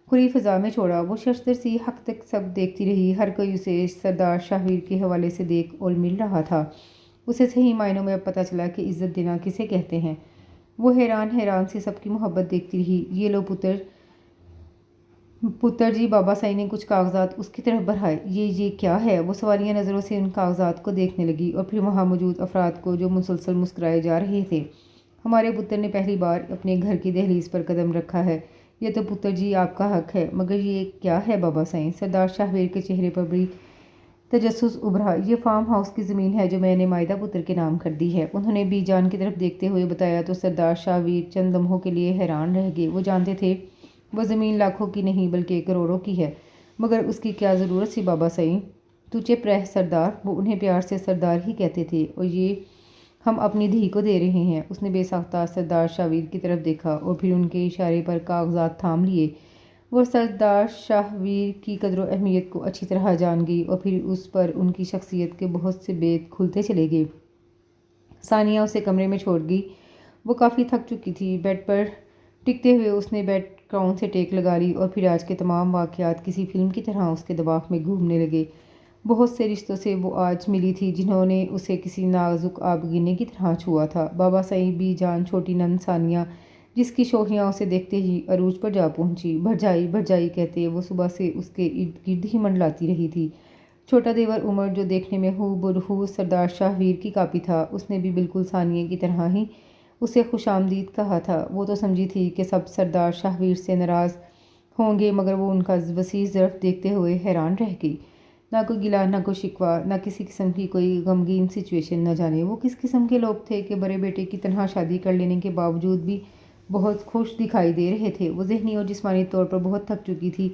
کھلی فضا میں چھوڑا۔ وہ ششدر سی حق تک سب دیکھتی رہی۔ ہر کوئی اسے سردار شاہویر کے حوالے سے دیکھ اور مل رہا تھا۔ اسے صحیح معنوں میں اب پتہ چلا کہ عزت دینا کسے کہتے ہیں۔ وہ حیران سے سب کی محبت دیکھتی رہی۔ یہ لو پتر جی، بابا سائی نے کچھ کاغذات اس کی طرف بڑھائے۔ یہ کیا ہے؟ وہ سوالیہ نظروں سے ان کاغذات کو دیکھنے لگی اور پھر وہاں موجود افراد کو جو مسلسل مسکرائے جا رہے تھے۔ ہمارے پتر نے پہلی بار اپنے گھر کی دہلیز پر قدم رکھا ہے۔ یہ تو پتر جی آپ کا حق ہے، مگر یہ کیا ہے بابا سائی؟ سردار شاہویر کے چہرے پر بڑی تجسس ابھرا۔ یہ فارم ہاؤس کی زمین ہے جو میں نے مائدہ پتر کے نام کر دی ہے، انہوں نے بی جان کی طرف دیکھتے ہوئے بتایا تو سردار شاہویر چند لمحوں کے لیے حیران رہ گئے۔ وہ جانتے تھے وہ زمین لاکھوں کی نہیں بلکہ کروڑوں کی ہے، مگر اس کی کیا ضرورت سی بابا سائی؟ تو چپ رہ سردار، وہ انہیں پیار سے سردار ہی کہتے تھے، اور یہ ہم اپنی دھی کو دے رہے ہیں۔ اس نے بے ساختہ سردار شاہویر کی طرف دیکھا اور پھر ان کے اشارے پر کاغذات تھام لیے۔ وہ سردار شاہویر کی قدر و اہمیت کو اچھی طرح جان گئی اور پھر اس پر ان کی شخصیت کے بہت سے بید کھلتے چلے گئے۔ ثانیہ اسے کمرے میں چھوڑ گئی۔ وہ کافی تھک چکی تھی۔ بیڈ پر ٹکتے ہوئے اس نے بیڈ کراؤن سے ٹیک لگا لی اور پھر آج کے تمام واقعات کسی فلم کی طرح اس کے دماغ میں گھومنے لگے۔ بہت سے رشتوں سے وہ آج ملی تھی جنہوں نے اسے کسی نازک آبگینے کی طرح چھوا تھا۔ بابا سائی، بی جان، چھوٹی نند ثانیہ، جس کی شوخیاں اسے دیکھتے ہی عروج پر جا پہنچی۔ بھرجائی کہتے وہ صبح سے اس کے ارد گرد ہی منڈلاتی رہی تھی۔ چھوٹا دیور عمر، جو دیکھنے میں ہو بہو سردار شاہویر کی کاپی تھا، اس نے بھی بالکل ثانیہ کی طرح ہی اسے خوش آمدید کہا تھا۔ وہ تو سمجھی تھی کہ سب سردار شاہویر سے ناراض ہوں گے، مگر وہ ان کا وسیع ظرف دیکھتے ہوئے حیران رہ گئی۔ نہ کوئی گلہ، نہ کوئی شکوہ، نہ کسی قسم کی کوئی غمگین سچویشن۔ نہ جانے وہ کس قسم کے لوگ تھے کہ بڑے بیٹے کی تنہا شادی کر لینے کے باوجود بھی بہت خوش دکھائی دے رہے تھے۔ وہ ذہنی اور جسمانی طور پر بہت تھک چکی تھی،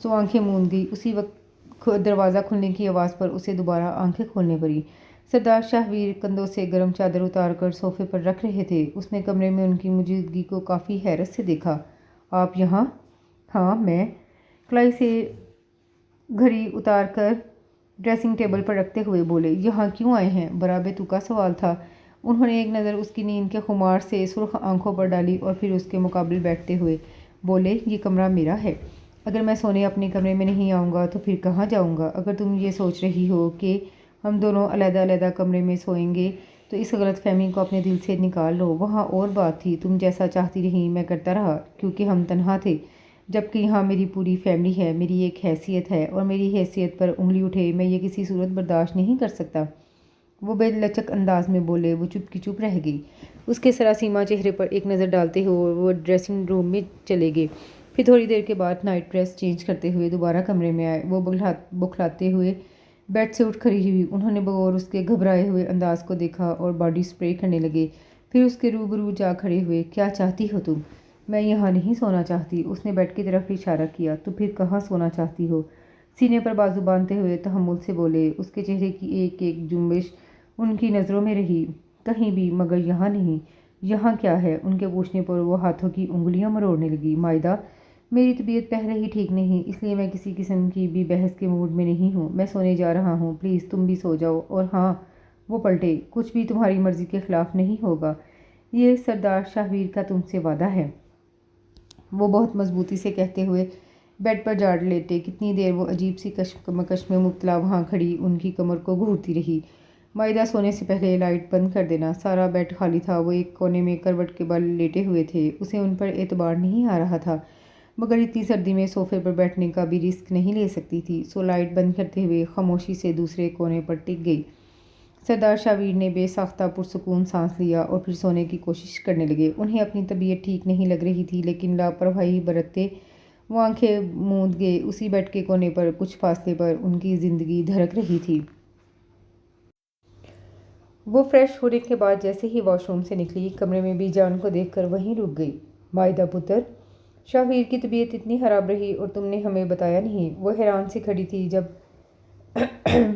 سو آنکھیں موند گئی۔ اسی وقت دروازہ کھلنے کی آواز پر اسے دوبارہ آنکھیں کھولنے پڑیں۔ سردار شاہویر کندھوں سے گرم چادر اتار کر صوفے پر رکھ رہے تھے۔ اس نے کمرے میں ان کی موجودگی کو کافی حیرت سے دیکھا۔ آپ یہاں؟ ہاں میں، کلائی سے گھڑی اتار کر ڈریسنگ ٹیبل پر رکھتے ہوئے بولے۔ یہاں کیوں آئے ہیں؟ بڑا بے تکا سوال تھا۔ انہوں نے ایک نظر اس کی نیند کے خمار سے سرخ آنکھوں پر ڈالی اور پھر اس کے مقابل بیٹھتے ہوئے بولے، یہ کمرہ میرا ہے۔ اگر میں سونے اپنے کمرے میں نہیں آؤں گا تو پھر کہاں جاؤں گا؟ اگر تم یہ سوچ رہی ہو کہ ہم دونوں علیحدہ علیحدہ کمرے میں سوئیں گے تو اس غلط فہمی کو اپنے دل سے نکال لو۔ وہاں اور بات تھی، تم جیسا چاہتی رہیں میں کرتا رہا، کیونکہ ہم تنہا تھے، جبکہ یہاں میری پوری فیملی ہے، میری ایک حیثیت ہے، اور میری حیثیت پر انگلی اٹھے میں یہ کسی صورت برداشت نہیں کر سکتا۔ وہ بے لچک انداز میں بولے۔ وہ چپ کی چپ رہ گئی۔ اس کے سراسیمہ چہرے پر ایک نظر ڈالتے ہوئے وہ ڈریسنگ روم میں چلے گئے۔ پھر تھوڑی دیر کے بعد نائٹ ڈریس چینج کرتے ہوئے دوبارہ کمرے میں آئے۔ وہ بکھلاتے ہوئے بیڈ سے اٹھ کھڑی ہوئی۔ انہوں نے بغور اس کے گھبرائے ہوئے انداز کو دیکھا اور باڈی اسپرے کرنے لگے۔ پھر اس کے روبرو جا کھڑے ہوئے۔ کیا چاہتی ہو تم؟ میں یہاں نہیں سونا چاہتی۔ اس نے بیڈ کی طرف اشارہ کیا۔ تو پھر کہاں سونا چاہتی ہو؟ سینے پر بازو باندھتے ہوئے تحمل سے بولے۔ اس کے چہرے کی ایک ایک جنبش ان کی نظروں میں رہی۔ کہیں بھی، مگر یہاں نہیں۔ یہاں کیا ہے؟ ان کے پوچھنے پر وہ ہاتھوں کی انگلیاں مروڑنے لگی۔ مائدہ، میری طبیعت پہلے ہی ٹھیک نہیں، اس لیے میں کسی قسم کی بھی بحث کے موڈ میں نہیں ہوں۔ میں سونے جا رہا ہوں، پلیز تم بھی سو جاؤ۔ اور ہاں، وہ پلٹے، کچھ بھی تمہاری مرضی کے خلاف نہیں ہوگا، یہ سردار شاہویر کا تم سے وعدہ ہے۔ وہ بہت مضبوطی سے کہتے ہوئے بیڈ پر جا لیٹے۔ کتنی دیر وہ عجیب سی کشمکش میں مبتلا وہاں کھڑی ان کی کمر کو گھورتی رہی۔ مائدہ سونے سے پہلے لائٹ بند کر دینا۔ سارا بیڈ خالی تھا، وہ ایک کونے میں کروٹ کے بل لیٹے ہوئے تھے۔ اسے ان پر اعتبار نہیں آ رہا تھا، مگر اتنی سردی میں صوفے پر بیٹھنے کا بھی رسک نہیں لے سکتی تھی، سو لائٹ بند کرتے ہوئے خاموشی سے دوسرے کونے پر ٹک گئی۔ سردار شاہویر نے بے ساختہ پرسکون سانس لیا اور پھر سونے کی کوشش کرنے لگے۔ انہیں اپنی طبیعت ٹھیک نہیں لگ رہی تھی، لیکن لاپرواہی برتتے وہ آنکھیں موند گئے۔ اسی بیڈ کے کونے پر کچھ فاصلے پر ان کی زندگی دھڑک رہی تھی۔ وہ فریش ہونے کے بعد جیسے ہی واش روم سے نکلی، کمرے میں بی جان کو دیکھ کر وہیں رک گئی۔ مائدہ پتر، شاہویر کی طبیعت اتنی خراب رہی اور تم نے ہمیں بتایا نہیں؟ وہ حیران سی کھڑی تھی جب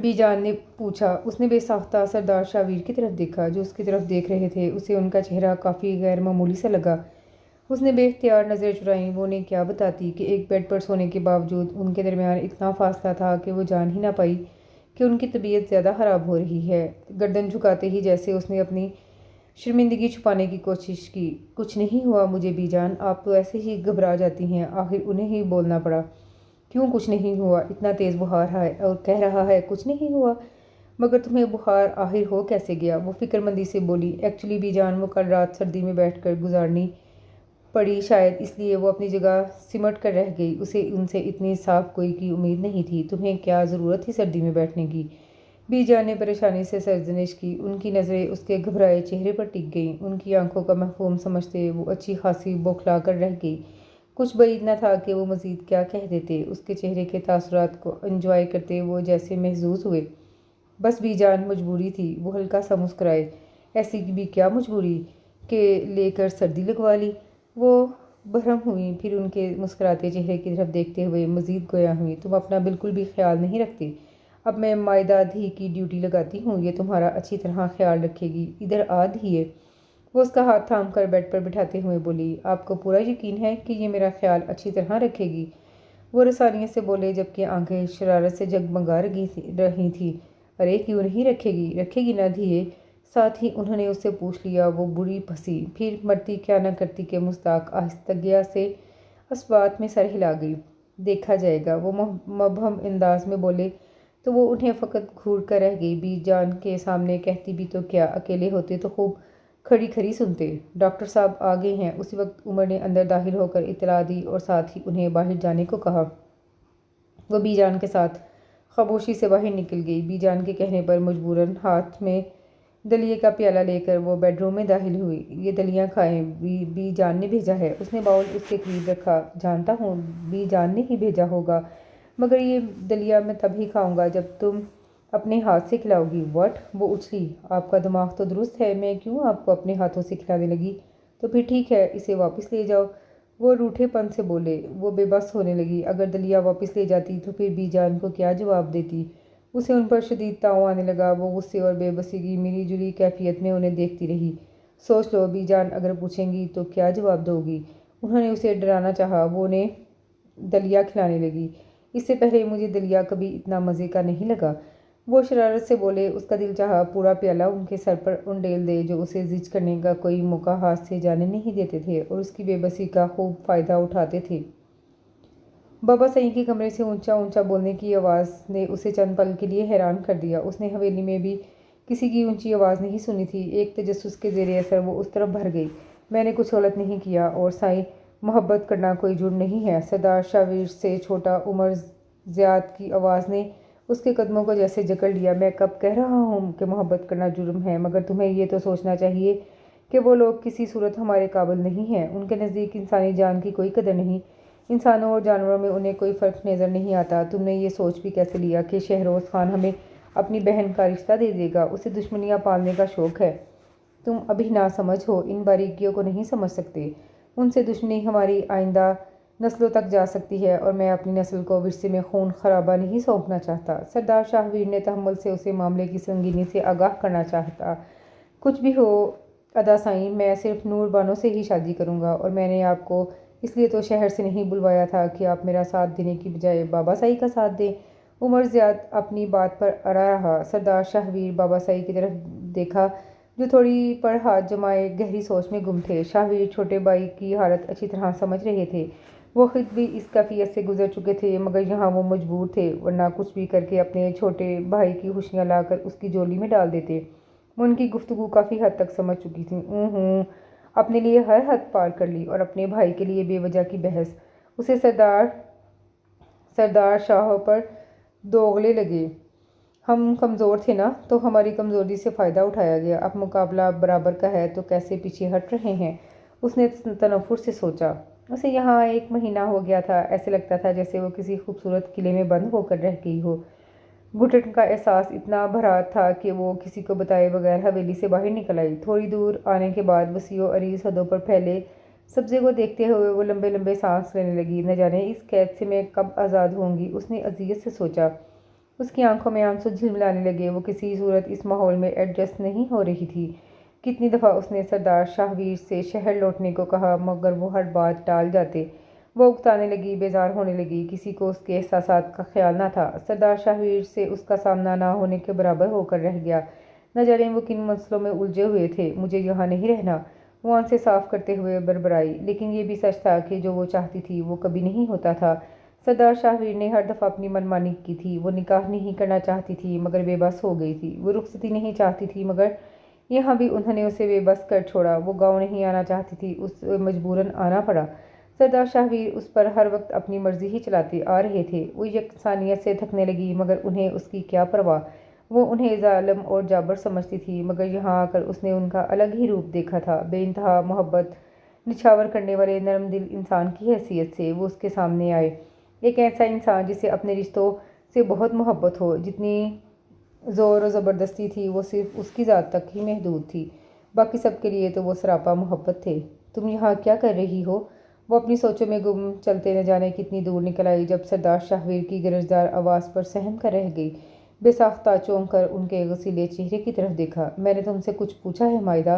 بی جان نے پوچھا۔ اس نے بے ساختہ سردار شاہویر کی طرف دیکھا، جو اس کی طرف دیکھ رہے تھے۔ اسے ان کا چہرہ کافی غیر معمولی سا لگا۔ اس نے بے اختیار نظریں چرائیں۔ وہ انہیں کیا بتاتی کہ ایک بیڈ پر سونے کے باوجود ان کے درمیان اتنا فاصلہ تھا کہ وہ جان ہی نہ پائی کہ ان کی طبیعت زیادہ خراب ہو رہی ہے۔ گردن جھکاتے ہی جیسے اس نے اپنی شرمندگی چھپانے کی کوشش کی۔ کچھ نہیں ہوا مجھے بی جان، آپ تو ایسے ہی گھبرا جاتی ہیں۔ آخر انہیں ہی بولنا پڑا۔ کیوں کچھ نہیں ہوا؟ اتنا تیز بخار ہے اور کہہ رہا ہے کچھ نہیں ہوا؟ مگر تمہیں بخار آخر ہو کیسے گیا؟ وہ فکر مندی سے بولی۔ ایکچولی بی جان، وہ کل رات سردی میں بیٹھ کر گزارنی پڑی، شاید اس لیے وہ اپنی جگہ سمٹ کر رہ گئی۔ اسے ان سے اتنی صاف گوئی کی امید نہیں تھی۔ تمہیں کیا ضرورت تھی سردی میں بیٹھنے کی؟ بی جان نے پریشانی سے سرزنش کی۔ ان کی نظریں اس کے گھبرائے چہرے پر ٹک گئیں۔ ان کی آنکھوں کا مفہوم سمجھتے وہ اچھی خاصی بوکھلا کر رہ گئی۔ کچھ بعید نہ تھا کہ وہ مزید کیا کہہ دیتے۔ اس کے چہرے کے تاثرات کو انجوائے کرتے وہ جیسے محظوظ ہوئے۔ بس بی جان، مجبوری تھی۔ وہ ہلکا سا مسکرائے۔ ایسی بھی کیا مجبوری کہ لے کر سردی لگوا لی؟ وہ برہم ہوئیں، پھر ان کے مسکراتے چہرے کی طرف دیکھتے ہوئے مزید گویا ہوئیں۔ تم اپنا بالکل بھی خیال نہیں رکھتے۔ اب میں مائدہ دھی کی ڈیوٹی لگاتی ہوں، یہ تمہارا اچھی طرح خیال رکھے گی۔ ادھر آ دھیے۔ وہ اس کا ہاتھ تھام کر بیڈ پر بٹھاتے ہوئے بولی۔ آپ کو پورا یقین ہے کہ یہ میرا خیال اچھی طرح رکھے گی؟ وہ رسانیت سے بولے، جبکہ آنکھیں شرارت سے جگمگا رہی تھیں۔ ارے کیوں نہیں رکھے گی؟ رکھے گی نہ دھیے؟ ساتھ ہی انہوں نے اس سے پوچھ لیا۔ وہ بری پھنسی، پھر مرتی کیا نہ کرتی کہ مستاق آہستگی سے اس بات میں سر ہلا گئی۔ دیکھا جائے گا، وہ مبہم انداز میں بولے تو وہ انہیں فقط گھور کر رہ گئی۔ بی جان کے سامنے کہتی بھی تو کیا، اکیلے ہوتے تو خوب کھڑی کھڑی سنتے۔ ڈاکٹر صاحب آ گئے ہیں۔ اسی وقت عمر نے اندر داخل ہو کر اطلاع دی اور ساتھ ہی انہیں باہر جانے کو کہا۔ وہ بی جان کے ساتھ خاموشی سے باہر نکل گئی۔ بی جان کے کہنے پر مجبوراً ہاتھ میں دلیے کا پیالہ لے کر وہ بیڈ روم میں داخل ہوئی۔ یہ دلیہ کھائیں، بی جان نے بھیجا ہے۔ اس نے باؤل اس کے قریب رکھا۔ جانتا ہوں بی جان نے ہی بھیجا ہوگا، مگر یہ دلیہ میں تب ہی کھاؤں گا جب تم اپنے ہاتھ سے کھلاؤ گی۔ واٹ؟ وہ اچھلی۔ آپ کا دماغ تو درست ہے، میں کیوں آپ کو اپنے ہاتھوں سے کھلانے لگی؟ تو پھر ٹھیک ہے، اسے واپس لے جاؤ۔ وہ روٹھے پن سے بولے۔ وہ بے بس ہونے لگی۔ اگر دلیہ واپس لے جاتی تو پھر بی جان کو کیا جواب دیتی؟ اسے ان پر شدید طاؤ آنے لگا۔ وہ غصے اور بے بسی کی ملی جلی کیفیت میں انہیں دیکھتی رہی۔ سوچ لو، بی جان اگر پوچھیں گی تو کیا جواب دو گی؟ انہوں نے اسے ڈرانا چاہا۔ وہ انہیں دلیہ کھلانے لگی۔ اس سے پہلے مجھے دلیہ کبھی اتنا مزے کا نہیں لگا، وہ شرارت سے بولے۔ اس کا دل چاہا پورا پیالہ ان کے سر پر انڈیل دے، جو اسے زج کرنے کا کوئی موقع ہاتھ سے جانے نہیں دیتے تھے اور اس کی بے بسی کا خوب فائدہ اٹھاتے تھے۔ بابا سعید کے کمرے سے اونچا اونچا بولنے کی آواز نے اسے چند پل کے لیے حیران کر دیا۔ اس نے حویلی میں بھی کسی کی اونچی آواز نہیں سنی تھی۔ ایک تجسس کے زیر اثر وہ اس طرف بھر گئی۔ میں نے کچھ غلط نہیں کیا، اور سائیں، محبت کرنا کوئی جرم نہیں ہے۔ سردار شاہویر سے چھوٹا عمر زیاد کی آواز نے اس کے قدموں کو جیسے جکڑ لیا۔ میں کب کہہ رہا ہوں کہ محبت کرنا جرم ہے؟ مگر تمہیں یہ تو سوچنا چاہیے کہ وہ لوگ کسی صورت ہمارے قابل نہیں ہیں۔ ان کے نزدیک انسانی جان کی کوئی قدر نہیں۔ انسانوں اور جانوروں میں انہیں کوئی فرق نظر نہیں آتا۔ تم نے یہ سوچ بھی کیسے لیا کہ شہروز خان ہمیں اپنی بہن کا رشتہ دے دے گا؟ اسے دشمنیاں پالنے کا شوق ہے۔ تم ابھی نہ سمجھ ہو، ان باریکیوں کو نہیں سمجھ سکتے۔ ان سے دشمنی ہماری آئندہ نسلوں تک جا سکتی ہے، اور میں اپنی نسل کو ورثے میں خون خرابہ نہیں سونپنا چاہتا۔ سردار شاہویر نے تحمل سے اسے معاملے کی سنگینی سے آگاہ کرنا چاہتا۔ کچھ بھی ہو ادا سائیں، میں صرف نور بانو سے ہی شادی کروں گا، اور میں نے آپ کو اس لیے تو شہر سے نہیں بلوایا تھا کہ آپ میرا ساتھ دینے کی بجائے بابا سائی کا ساتھ دیں۔ عمر زیاد اپنی بات پر اڑا رہا۔ سردار شاہویر بابا سائی کی طرف دیکھا جو تھوڑی پر ہاتھ جمائے گہری سوچ میں گم تھے۔ شاہویر چھوٹے بھائی کی حالت اچھی طرح سمجھ رہے تھے۔ وہ خود بھی اس کیفیت سے گزر چکے تھے، مگر یہاں وہ مجبور تھے، ورنہ کچھ بھی کر کے اپنے چھوٹے بھائی کی خوشیاں لا کر اس کی جولی میں ڈال دیتے۔ وہ ان کی گفتگو کافی حد تک سمجھ چکی تھیں۔ اپنے لیے ہر حد پار کر لی اور اپنے بھائی کے لیے بے وجہ کی بحث۔ اسے سردار شاہ پر دوغلے لگے۔ ہم کمزور تھے نا، تو ہماری کمزوری سے فائدہ اٹھایا گیا۔ اب مقابلہ برابر کا ہے تو کیسے پیچھے ہٹ رہے ہیں؟ اس نے تنفر سے سوچا۔ اسے یہاں 1 مہینہ ہو گیا تھا۔ ایسے لگتا تھا جیسے وہ کسی خوبصورت قلعے میں بند ہو کر رہ گئی ہو۔ گھٹن کا احساس اتنا بھرا تھا کہ وہ کسی کو بتائے بغیر حویلی سے باہر نکل آئی۔ تھوڑی دور آنے کے بعد وسیع و عریض حدوں پر پھیلے سبزے کو دیکھتے ہوئے وہ لمبے لمبے سانس لینے لگی۔ نہ جانے اس قید سے میں کب آزاد ہوں گی، اس نے اذیت سے سوچا۔ اس کی آنکھوں میں آنسو جھلملانے لگے۔ وہ کسی صورت اس ماحول میں ایڈجسٹ نہیں ہو رہی تھی۔ کتنی دفعہ اس نے سردار شاہویر سے شہر لوٹنے کو کہا، مگر وہ ہر بات ٹال جاتے۔ وہ اکتانے لگی، بیزار ہونے لگی۔ کسی کو اس کے احساسات کا خیال نہ تھا۔ سردار شاہویر سے اس کا سامنا نہ ہونے کے برابر ہو کر رہ گیا۔ نہ جانے وہ کن مسئلوں میں الجھے ہوئے تھے۔ مجھے یہاں نہیں رہنا، وہ آنکھیں صاف کرتے ہوئے بربرائی۔ لیکن یہ بھی سچ تھا کہ جو وہ چاہتی تھی وہ کبھی نہیں ہوتا تھا۔ سردار شاہویر نے ہر دفعہ اپنی من مانی کی تھی۔ وہ نکاح نہیں کرنا چاہتی تھی مگر بے بس ہو گئی تھی۔ وہ رخصتی نہیں چاہتی تھی مگر یہاں بھی انہوں نے اسے بے بس کر چھوڑا۔ وہ گاؤں نہیں آنا چاہتی تھی، اسے مجبوراً آنا پڑا۔ سردار شاہویر اس پر ہر وقت اپنی مرضی ہی چلاتے آ رہے تھے۔ وہ یکسانیت سے تھکنے لگی مگر انہیں اس کی کیا پرواہ۔ وہ انہیں ظالم اور جابر سمجھتی تھی مگر یہاں آ کر اس نے ان کا الگ ہی روپ دیکھا تھا۔ بے انتہا محبت نچھاور کرنے والے نرم دل انسان کی حیثیت سے وہ اس کے سامنے آئے۔ ایک ایسا انسان جسے اپنے رشتوں سے بہت محبت ہو۔ جتنی زور و زبردستی تھی وہ صرف اس کی ذات تک ہی محدود تھی، باقی سب کے لیے تو وہ سراپا محبت تھے۔ تم یہاں کیا کر رہی ہو؟ وہ اپنی سوچوں میں گم چلتے نہ جانے کتنی دور نکل آئی جب سردار شاہویر کی گرجدار آواز پر سہم کر رہ گئی۔ بے ساختہ چونک کر ان کے غسیلے چہرے کی طرف دیکھا۔ میں نے تم سے کچھ پوچھا ہے مائدہ؟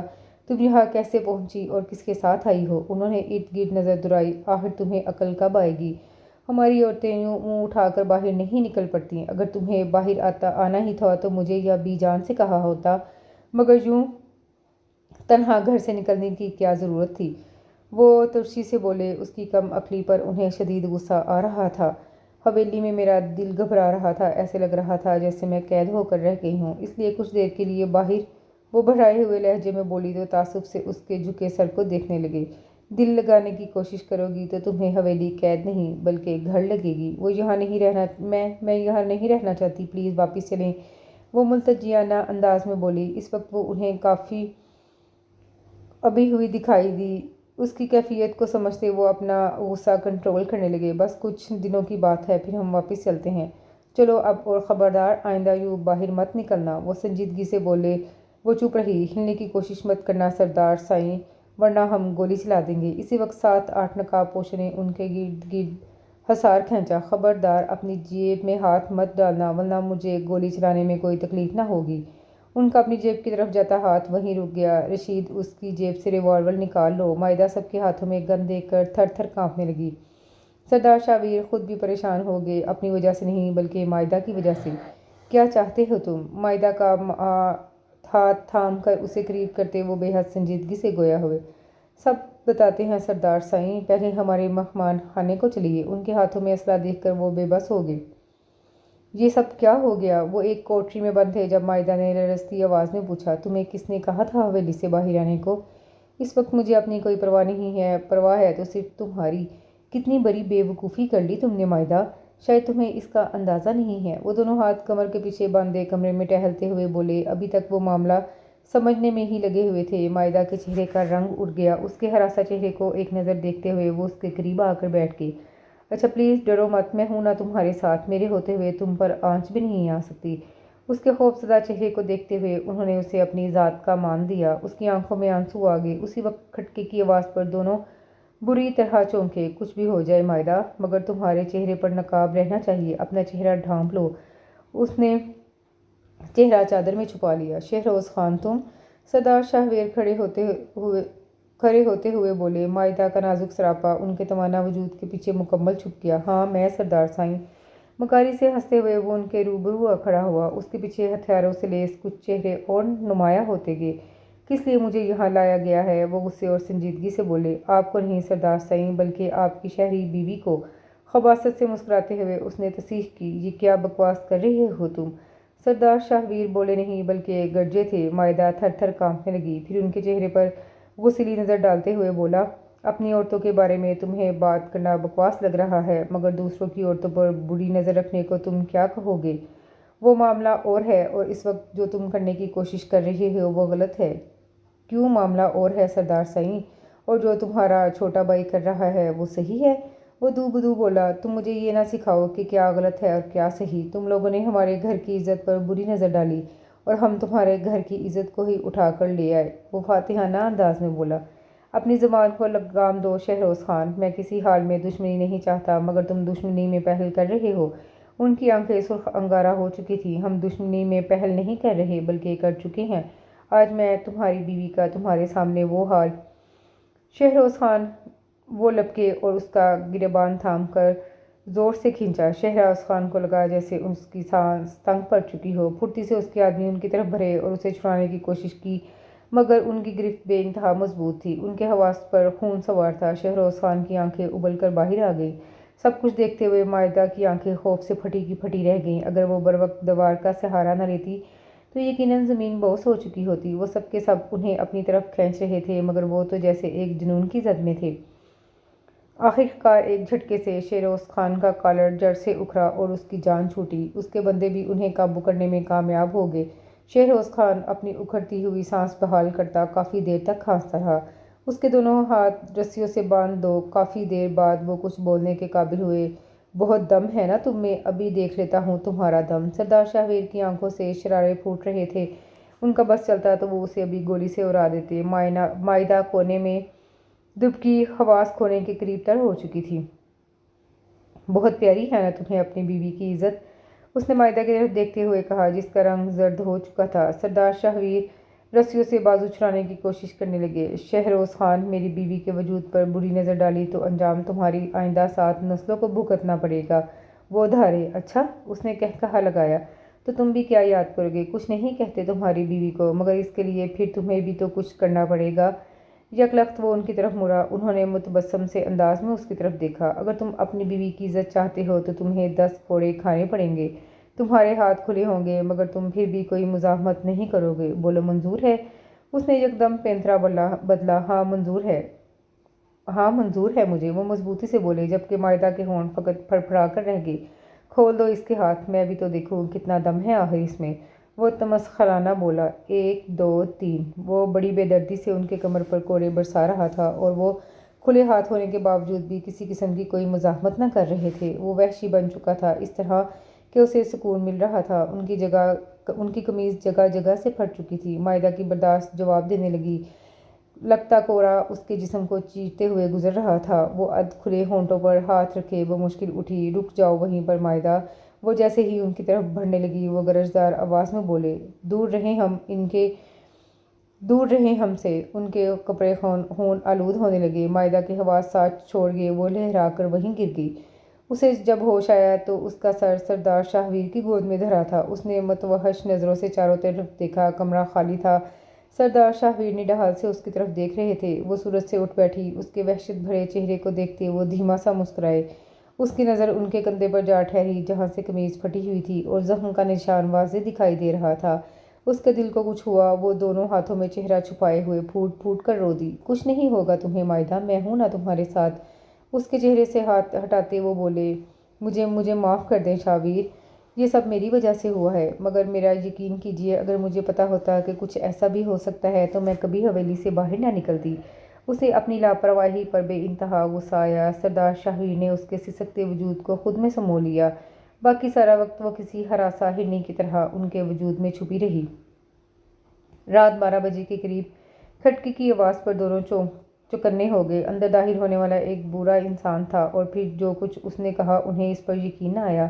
تم یہاں کیسے پہنچی اور کس کے ساتھ آئی ہو؟ انہوں نے ارد گرد نظر دوڑائی۔ آخر تمہیں عقل کب آئے گی؟ ہماری عورتیں یوں منہ اٹھا کر باہر نہیں نکل پڑتی۔ اگر تمہیں باہر آنا ہی تھا تو مجھے یا بی جان سے کہا ہوتا، مگر یوں تنہا گھر سے نکلنے کی کیا ضرورت تھی؟ وہ ترشی سے بولے۔ اس کی کم عقلی پر انہیں شدید غصہ آ رہا تھا۔ حویلی میں میرا دل گھبرا رہا تھا، ایسے لگ رہا تھا جیسے میں قید ہو کر رہ گئی ہوں، اس لیے کچھ دیر کے لیے باہر وہ بڑھائے ہوئے لہجے میں بولی تو تعصب سے اس کے جھکے سر کو دیکھنے لگے۔ دل لگانے کی کوشش کرو گی تو تمہیں حویلی قید نہیں بلکہ گھر لگے گی۔ وہ یہاں نہیں رہنا، میں یہاں نہیں رہنا چاہتی، پلیز واپس چلیں، وہ ملتجیانہ انداز میں بولی۔ اس وقت وہ انہیں کافی ابھی ہوئی دکھائی دی۔ اس کی کیفیت کو سمجھتے وہ اپنا غصہ کنٹرول کرنے لگے۔ بس کچھ دنوں کی بات ہے، پھر ہم واپس چلتے ہیں۔ چلو اب، اور خبردار آئندہ یوں باہر مت نکلنا، وہ سنجیدگی سے بولے۔ وہ چپ رہی۔ ہلنے کی کوشش مت کرنا سردار سائیں، ورنہ ہم گولی چلا دیں گے۔ اسی وقت 7-8 نقاب پوشوں نے ان کے گرد گرد حصار کھینچا۔ خبردار اپنی جیب میں ہاتھ مت ڈالنا ورنہ مجھے گولی چلانے میں کوئی تکلیف نہ ہوگی۔ ان کا اپنی جیب کی طرف جاتا ہاتھ وہیں رک گیا۔ رشید، اس کی جیب سے ریوالور نکال لو۔ مائدہ سب کے ہاتھوں میں گن دیکھ کر تھر تھر کانپنے لگی۔ سردار شاہویر خود بھی پریشان ہو گئے، اپنی وجہ سے نہیں بلکہ مائدہ کی وجہ سے۔ کیا چاہتے ہو تم؟ مائدہ کا ہاتھ تھام کر اسے قریب کرتے وہ بے حد سنجیدگی سے گویا ہوئے۔ سب بتاتے ہیں سردار سائیں، پہلے ہمارے مہمان خانے کو چلیے۔ ان کے ہاتھوں میں اسلحہ دیکھ کر وہ بے بس ہو گئے۔ یہ سب کیا ہو گیا؟ وہ ایک کوٹری میں بند تھے جب مائدہ نے لرزتی آواز میں پوچھا۔ تمہیں کس نے کہا تھا حویلی سے باہر آنے کو؟ اس وقت مجھے اپنی کوئی پرواہ نہیں ہے، پرواہ ہے تو صرف تمہاری۔ کتنی بڑی بے وقوفی کر لی تم نے مائدہ، شاید تمہیں اس کا اندازہ نہیں ہے۔ وہ دونوں ہاتھ کمر کے پیچھے باندھے کمرے میں ٹہلتے ہوئے بولے۔ ابھی تک وہ معاملہ سمجھنے میں ہی لگے ہوئے تھے۔ مائدہ کے چہرے کا رنگ اٹھ گیا۔ اس کے ہراساں چہرے کو ایک نظر دیکھتے ہوئے وہ اس کے قریب آ کر بیٹھ گئی۔ اچھا پلیز ڈرو مت، میں ہوں نا تمہارے ساتھ، میرے ہوتے ہوئے تم پر آنچ بھی نہیں آ سکتی۔ اس کے خوفزدہ چہرے کو دیکھتے ہوئے انہوں نے اسے اپنی ذات کا مان دیا۔ اس کی آنکھوں میں آنسو آ گئے۔ اسی وقت کھٹکے کی آواز پر دونوں بری طرح چونکے۔ کچھ بھی ہو جائے مائدہ، مگر تمہارے چہرے پر نقاب رہنا چاہیے، اپنا چہرہ ڈھانپ لو۔ اس نے چہرہ چادر میں چھپا لیا۔ شہروز خان تم؟ سردار شاہویر کھڑے ہوتے ہوئے کھڑے ہوتے ہوئے بولے۔ مائدہ کا نازک سراپا ان کے توانا وجود کے پیچھے مکمل چھپ گیا۔ ہاں میں سردار سائیں۔ مکاری سے ہنستے ہوئے وہ ان کے روبرو کھڑا ہوا۔ اس کے پیچھے ہتھیاروں سے لیس کچھ چہرے اور نمایاں ہوتے گئے۔ کس لیے مجھے یہاں لایا گیا ہے؟ وہ غصے اور سنجیدگی سے بولے۔ آپ کو نہیں سردار سائیں، بلکہ آپ کی شہری بیوی کو۔ خباثت سے مسکراتے ہوئے اس نے تصحیح کی۔ یہ کیا بکواس کر رہے ہو تم؟ سردار شاہویر بولے نہیں بلکہ گرجے تھے۔ مائدہ تھر تھر کانپنے لگی، پھر ان کے چہرے پر غصیلی نظر ڈالتے ہوئے بولا، اپنی عورتوں کے بارے میں تمہیں بات کرنا بکواس لگ رہا ہے، مگر دوسروں کی عورتوں پر بری نظر رکھنے کو تم کیا کہو گے؟ وہ معاملہ اور ہے، اور اس وقت جو تم کرنے کی کوشش کر رہے ہو وہ غلط ہے۔ کیوں معاملہ اور ہے سردار سائیں؟ اور جو تمہارا چھوٹا بھائی کر رہا ہے وہ صحیح ہے؟ وہ دو بدو بولا، تم مجھے یہ نہ سکھاؤ کہ کیا غلط ہے اور کیا صحیح۔ تم لوگوں نے ہمارے گھر کی عزت پر بری نظر ڈالی اور ہم تمہارے گھر کی عزت کو ہی اٹھا کر لے آئے۔ وہ فاتحانہ انداز میں بولا، اپنی زبان کو لگام دو شہروز خان، میں کسی حال میں دشمنی نہیں چاہتا، مگر تم دشمنی میں پہل کر رہے ہو۔ ان کی آنکھیں سرخ انگارہ ہو چکی تھیں۔ ہم دشمنی میں پہل نہیں کر رہے بلکہ کر چکے ہیں۔ آج میں تمہاری بیوی کا تمہارے سامنے وہ حال۔ شہروز خان وہ لپکے اور اس کا گریبان تھام کر زور سے کھینچا۔ شہروز خان کو لگا جیسے اس کی سانس تنگ پڑ چکی ہو۔ پھرتی سے اس کے آدمی ان کی طرف بڑھے اور اسے چھڑانے کی کوشش کی، مگر ان کی گرفت بے انتہا مضبوط تھی۔ ان کے حواس پر خون سوار تھا۔ شہروز خان کی آنکھیں ابل کر باہر آ گئیں۔ سب کچھ دیکھتے ہوئے مائدہ کی آنکھیں خوف سے پھٹی کی پھٹی رہ گئیں۔ اگر وہ بروقت دیوار کا سہارا نہ لیتی تو یقیناً زمین بوس ہو چکی ہوتی۔ وہ سب کے سب انہیں اپنی طرف کھینچ رہے تھے، مگر وہ تو جیسے ایک جنون کی زد میں تھے۔ آخرکار ایک جھٹکے سے شہروز خان کا کالر جڑ سے اکھڑا اور اس کی جان چھوٹی۔ اس کے بندے بھی انہیں قابو کرنے میں کامیاب ہو گئے۔ شہروز خان اپنی اکھڑتی ہوئی سانس بحال کرتا کافی دیر تک کھانستا رہا۔ اس کے دونوں ہاتھ رسیوں سے باندھ دو۔ کافی دیر بعد وہ کچھ بولنے کے قابل ہوئے۔ بہت دم ہے نا تم میں، ابھی دیکھ لیتا ہوں تمہارا دم۔ سردار شاہویر کی آنکھوں سے شرارے پھوٹ رہے تھے۔ ان کا بس چلتا تو وہ اسے ابھی گولی سے اڑا دیتے۔ مائدہ کونے میں دبکی، حواس کھونے کے قریب تر ہو چکی تھی۔ بہت پیاری ہے نا تمہیں اپنی بیوی کی عزت؟ اس نے مائدہ کی طرف دیکھتے ہوئے کہا، جس کا رنگ زرد ہو چکا تھا۔ سردار شاہویر رسیوں سے بازو چھڑانے کی کوشش کرنے لگے۔ شہروز خان، میری بیوی کے وجود پر بری نظر ڈالی تو انجام تمہاری آئندہ 7 نسلوں کو بھگتنا پڑے گا۔ وہ دھارے، اچھا؟ اس نے کہا لگایا، تو تم بھی کیا یاد کرو گے؟ کچھ نہیں کہتے تمہاری بیوی کو، مگر اس کے لیے پھر تمہیں بھی تو کچھ کرنا پڑے گا۔ یک لخت وہ ان کی طرف مڑا۔ انہوں نے متبسم سے انداز میں اس کی طرف دیکھا۔ اگر تم اپنی بیوی کی عزت چاہتے ہو تو تمہیں 10 کوڑے کھانے پڑیں گے۔ تمہارے ہاتھ کھلے ہوں گے، مگر تم پھر بھی کوئی مزاحمت نہیں کرو گے۔ بولو منظور ہے؟ اس نے یکدم پینترا بدلا۔ ہاں منظور ہے۔ ہاں منظور ہے مجھے، وہ مضبوطی سے بولے، جبکہ مائدہ کے ہونٹ فقط پھڑپھڑا کر رہ گئے۔ کھول دو اس کے ہاتھ، میں بھی تو دیکھوں کتنا دم ہے آخر اس میں۔ وہ تمسخرانہ بولا۔ 1 2 3۔ وہ بڑی بے دردی سے ان کے کمر پر کوڑے برسا رہا تھا، اور وہ کھلے ہاتھ ہونے کے باوجود بھی کسی قسم کی کوئی مزاحمت نہ کر رہے تھے۔ وہ وحشی بن چکا تھا، اس طرح کہ اسے سکون مل رہا تھا۔ ان کی قمیض جگہ جگہ سے پھٹ چکی تھی۔ مائدہ کی برداشت جواب دینے لگی۔ لگتا کوڑا اس کے جسم کو چیرتے ہوئے گزر رہا تھا۔ وہ اد کھلے ہونٹوں پر ہاتھ رکھے بمشکل اٹھی۔ رک جاؤ وہیں پر مائدہ۔ وہ جیسے ہی ان کی طرف بڑھنے لگی، وہ گرجدار آواز میں بولے، دور رہیں ہم سے۔ ان کے کپڑے خون آلود ہونے لگے۔ مائدہ کے حواس ساتھ چھوڑ گئے، وہ لہرا کر وہیں گر گئی۔ اسے جب ہوش آیا تو اس کا سر سردار شاہویر کی گود میں دھرا تھا۔ اس نے متوحش نظروں سے چاروں طرف دیکھا۔ کمرہ خالی تھا۔ سردار شاہویر نڈال سے اس کی طرف دیکھ رہے تھے۔ وہ سورج سے اٹھ بیٹھی۔ اس کے وحشت بھرے چہرے کو دیکھتے وہ دھیما سا مسکرائے۔ اس کی نظر ان کے کندھے پر جا ٹھہری جہاں سے قمیض پھٹی ہوئی تھی اور زخم کا نشان واضح دکھائی دے رہا تھا۔ اس کے دل کو کچھ ہوا۔ وہ دونوں ہاتھوں میں چہرہ چھپائے ہوئے پھوٹ پھوٹ کر رو دی۔ کچھ نہیں ہوگا تمہیں مائدہ، میں ہوں نا تمہارے ساتھ۔ اس کے چہرے سے ہاتھ ہٹاتے وہ بولے، مجھے معاف کر دیں شاہویر، یہ سب میری وجہ سے ہوا ہے، مگر میرا یقین کیجیے اگر مجھے پتہ ہوتا کہ کچھ ایسا بھی ہو سکتا ہے تو میں کبھی حویلی سے باہر نہ نکلتی۔ اسے اپنی لاپرواہی پر بے انتہا غصہ آیا۔ سردار شاہویر نے اس کے سسکتے وجود کو خود میں سمو لیا۔ باقی سارا وقت وہ کسی ہراساں ہرنی کی طرح ان کے وجود میں چھپی رہی۔ رات 12 بجے کے قریب کھٹکی کی آواز پر دونوں چوکنے ہو گئے۔ اندر داخل ہونے والا ایک بوڑھا انسان تھا، اور پھر جو کچھ اس نے کہا انہیں اس پر یقین نہ آیا۔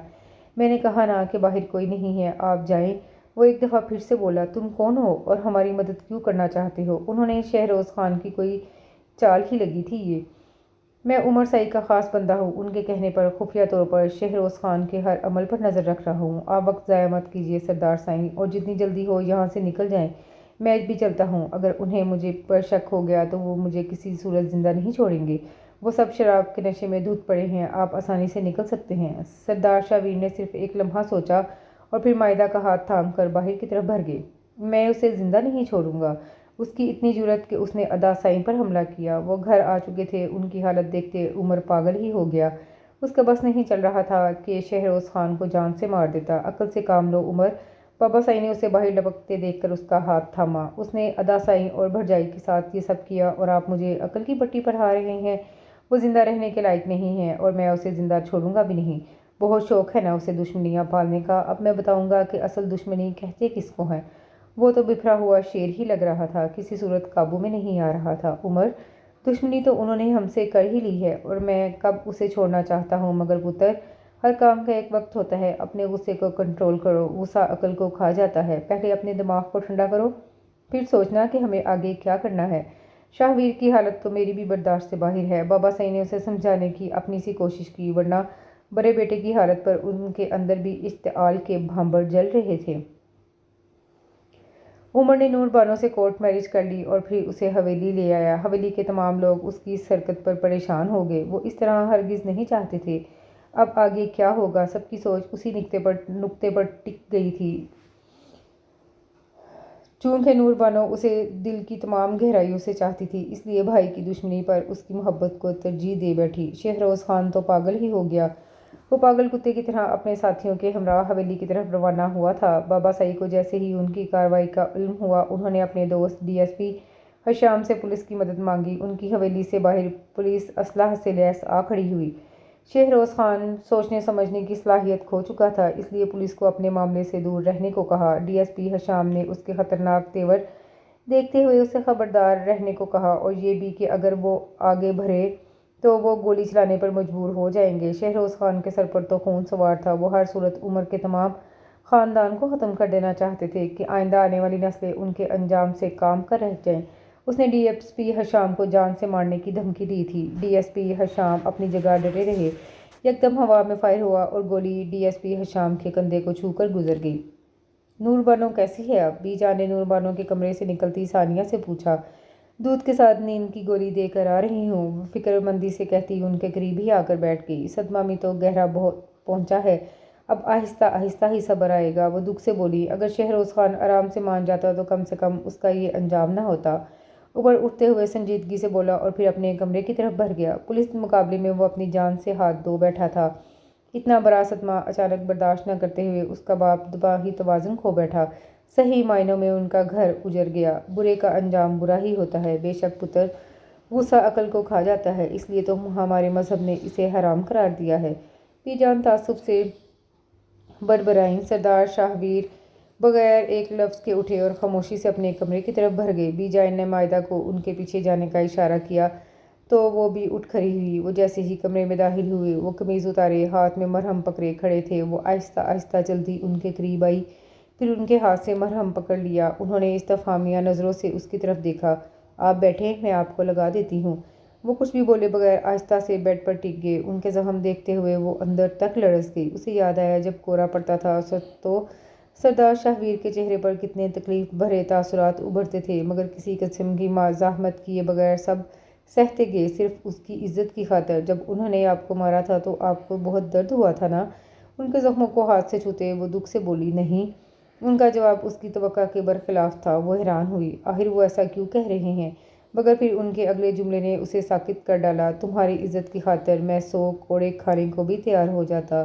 میں نے کہا نا کہ باہر کوئی نہیں ہے، آپ جائیں۔ وہ ایک دفعہ پھر سے بولا، تم کون ہو اور ہماری مدد کیوں کرنا چاہتے ہو؟ انہوں نے شہروز خان کی کوئی چال ہی لگی تھی یہ۔ میں عمر سعید کا خاص بندہ ہوں، ان کے کہنے پر خفیہ طور پر شہروز خان کے ہر عمل پر نظر رکھ رہا ہوں۔ آپ وقت ضائع مت کیجیے سردار سائیں، اور جتنی جلدی ہو یہاں سے نکل جائیں۔ میں بھی چلتا ہوں، اگر انہیں مجھے پر شک ہو گیا تو وہ مجھے کسی صورت زندہ نہیں چھوڑیں گے۔ وہ سب شراب کے نشے میں دھت پڑے ہیں، آپ آسانی سے نکل سکتے ہیں۔ سردار شاہویر نے صرف ایک لمحہ سوچا اور پھر مائدہ کا ہاتھ تھام کر باہر کی طرف بھر گئے۔ میں اسے زندہ نہیں چھوڑوں گا۔ اس کی اتنی جرأت کہ اس نے ادا سائیں پر حملہ کیا۔ وہ گھر آ چکے تھے، ان کی حالت دیکھتے عمر پاگل ہی ہو گیا۔ اس کا بس نہیں چل رہا تھا کہ شہروز خان کو جان سے مار دیتا۔ عقل سے کام لو عمر۔ بابا سائیں نے اسے باہر لپکتے دیکھ کر اس کا ہاتھ تھاما۔ اس نے ادا سائیں اور بھرجائی کے ساتھ یہ سب کیا اور آپ مجھے عقل کی پٹی پڑھا رہے ہیں؟ وہ زندہ رہنے کے لائق نہیں ہے اور میں اسے زندہ چھوڑوں گا بھی نہیں۔ بہت شوق ہے نا اسے دشمنیاں پالنے کا۔ اب میں بتاؤں گا کہ اصل دشمنی کہتے کس کو ہیں۔ وہ تو بفرا ہوا شیر ہی لگ رہا تھا، کسی صورت قابو میں نہیں آ رہا تھا۔ عمر، دشمنی تو انہوں نے ہم سے کر ہی لی ہے اور میں کب اسے چھوڑنا چاہتا ہوں، مگر پتر ہر کام کا ایک وقت ہوتا ہے۔ اپنے غصے کو کنٹرول کرو، غصہ عقل کو کھا جاتا ہے۔ پہلے اپنے دماغ کو ٹھنڈا کرو، پھر سوچنا کہ ہمیں آگے کیا کرنا ہے۔ شاہویر کی حالت تو میری بھی برداشت سے باہر ہے۔ بابا سائیں نے اسے سمجھانے کی اپنی سی کوشش کی، ورنہ بڑے بیٹے کی حالت پر ان کے اندر بھی اشتعال کے بھانبر جل رہے تھے۔ عمر نے نور بانو سے کورٹ میرج کر لی اور پھر اسے حویلی لے آیا۔ حویلی کے تمام لوگ اس کی اس حرکت پر پریشان ہو گئے۔ وہ اس طرح ہرگز نہیں چاہتے تھے۔ اب آگے کیا ہوگا، سب کی سوچ اسی نقطے پر ٹک گئی تھی۔ چونکہ نور بانو اسے دل کی تمام گہرائیوں سے چاہتی تھی، اس لیے بھائی کی دشمنی پر اس کی محبت کو ترجیح دے بیٹھی۔ شہروز خان تو پاگل ہی ہو گیا۔ وہ پاگل کتے کی طرح اپنے ساتھیوں کے ہمراہ حویلی کی طرف روانہ ہوا تھا۔ بابا سائیں کو جیسے ہی ان کی کارروائی کا علم ہوا، انہوں نے اپنے دوست ڈی ایس پی ہشام سے پولیس کی مدد مانگی۔ ان کی حویلی سے باہر پولیس اسلحہ سے لیس آ کھڑی ہوئی۔ شہروز خان سوچنے سمجھنے کی صلاحیت کھو چکا تھا، اس لیے پولیس کو اپنے معاملے سے دور رہنے کو کہا۔ ڈی ایس پی ہشام نے اس کے خطرناک تیور دیکھتے ہوئے اسے خبردار رہنے کو کہا، اور یہ بھی کہ اگر وہ آگے بڑھے تو وہ گولی چلانے پر مجبور ہو جائیں گے۔ شہروز خان کے سر پر تو خون سوار تھا۔ وہ ہر صورت عمر کے تمام خاندان کو ختم کر دینا چاہتے تھے کہ آئندہ آنے والی نسلیں ان کے انجام سے کام کر رہ جائیں۔ اس نے ڈی ایس پی ہشام کو جان سے مارنے کی دھمکی دی تھی۔ ڈی ایس پی ہشام اپنی جگہ ڈٹے رہے۔ یکدم ہوا میں فائر ہوا اور گولی ڈی ایس پی ہشام کے کندھے کو چھو کر گزر گئی۔ نور بانو کیسی ہے اب؟ بی جان نے نور بانو کے کمرے سے نکلتی ثانیہ سے پوچھا۔ دودھ کے ساتھ نیند کی گولی دے کر آ رہی ہوں، وہ فکر مندی سے کہتی ان کے قریب ہی آ کر بیٹھ گئی۔ صدمہ میں تو گہرا بہت پہنچا ہے، اب آہستہ آہستہ ہی صبر آئے گا۔ وہ دکھ سے بولی، اگر شہروز خان آرام سے مان جاتا تو کم سے کم اس کا یہ انجام نہ ہوتا۔ عمر اٹھتے ہوئے سنجیدگی سے بولا اور پھر اپنے کمرے کی طرف بڑھ گیا۔ پولیس مقابلے میں وہ اپنی جان سے ہاتھ دھو بیٹھا تھا۔ اتنا بڑا صدمہ اچانک برداشت نہ کرتے ہوئے اس کا باپ دماغی توازن کھو بیٹھا۔ صحیح معنوں میں ان کا گھر اجڑ گیا۔ برے کا انجام برا ہی ہوتا ہے بے شک پتر، غصہ عقل کو کھا جاتا ہے، اس لیے تو ہمارے مذہب نے اسے حرام قرار دیا ہے۔ بی جان تعصب سے بڑبڑائیں۔ سردار شاہویر بغیر ایک لفظ کے اٹھے اور خاموشی سے اپنے کمرے کی طرف بڑھ گئے۔ بی جان نے مائدہ کو ان کے پیچھے جانے کا اشارہ کیا تو وہ بھی اٹھ کھڑی ہوئی۔ وہ جیسے ہی کمرے میں داخل ہوئے، وہ قمیض اتارے، ہاتھ میں مرہم پکڑے کھڑے تھے۔ وہ آہستہ آہستہ چلتی ان کے قریب آئی، پھر ان کے ہاتھ سے مرہم پکڑ لیا۔ انہوں نے استفہامیہ نظروں سے اس کی طرف دیکھا۔ آپ بیٹھیں، میں آپ کو لگا دیتی ہوں۔ وہ کچھ بھی بولے بغیر آہستہ سے بیڈ پر ٹک گئے۔ ان کے زخم دیکھتے ہوئے وہ اندر تک لرز گئی۔ اسے یاد آیا جب کورا پڑتا تھا تو سردار شاہویر کے چہرے پر کتنے تکلیف بھرے تاثرات ابھرتے تھے، مگر کسی قسم کی مزاحمت کیے بغیر سب سہتے گئے، صرف اس کی عزت کی خاطر۔ جب انہوں نے آپ کو مارا تھا تو آپ کو بہت درد ہوا تھا نا؟ ان کے زخموں کو ہاتھ سے چھوتے وہ دکھ سے بولی۔ نہیں۔ ان کا جواب اس کی توقع کے برخلاف تھا۔ وہ حیران ہوئی، آخر وہ ایسا کیوں کہہ رہے ہیں؟ مگر پھر ان کے اگلے جملے نے اسے ساکت کر ڈالا، تمہاری عزت کی خاطر میں 100 کوڑے کھانے کو بھی تیار ہو جاتا۔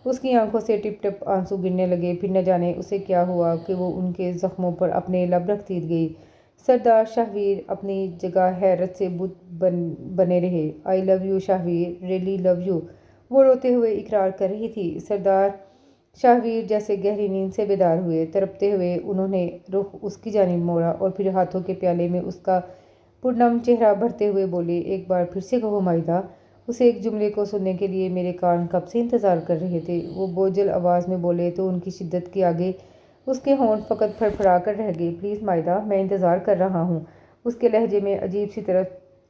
اس کی آنکھوں سے ٹپ ٹپ آنسو گرنے لگے، پھر نہ جانے اسے کیا ہوا کہ وہ ان کے زخموں پر اپنے لب رکھتی گئی۔ سردار شاہویر اپنی جگہ حیرت سے بت بنے رہے۔ I love you Shahveer, really love you, وہ روتے ہوئے اقرار کر رہی تھی۔ سردار شاہویر جیسے گہری نیند سے بیدار ہوئے۔ تڑپتے ہوئے انہوں نے رخ اس کی جانب موڑا اور پھر ہاتھوں کے پیالے میں اس کا پرنم چہرہ بھرتے ہوئے بولے، ایک بار پھر سے کہو مائدہ۔ اس ایک جملے کو سننے کے لیے میرے کان کب سے انتظار کر رہے تھے۔ وہ بوجھل آواز میں بولے تو ان کی شدت کے آگے اس کے ہونٹ فقط پھڑپھڑا کر رہ گئے۔ پلیز مائدہ، میں انتظار کر رہا ہوں۔ اس کے لہجے میں عجیب سی طرف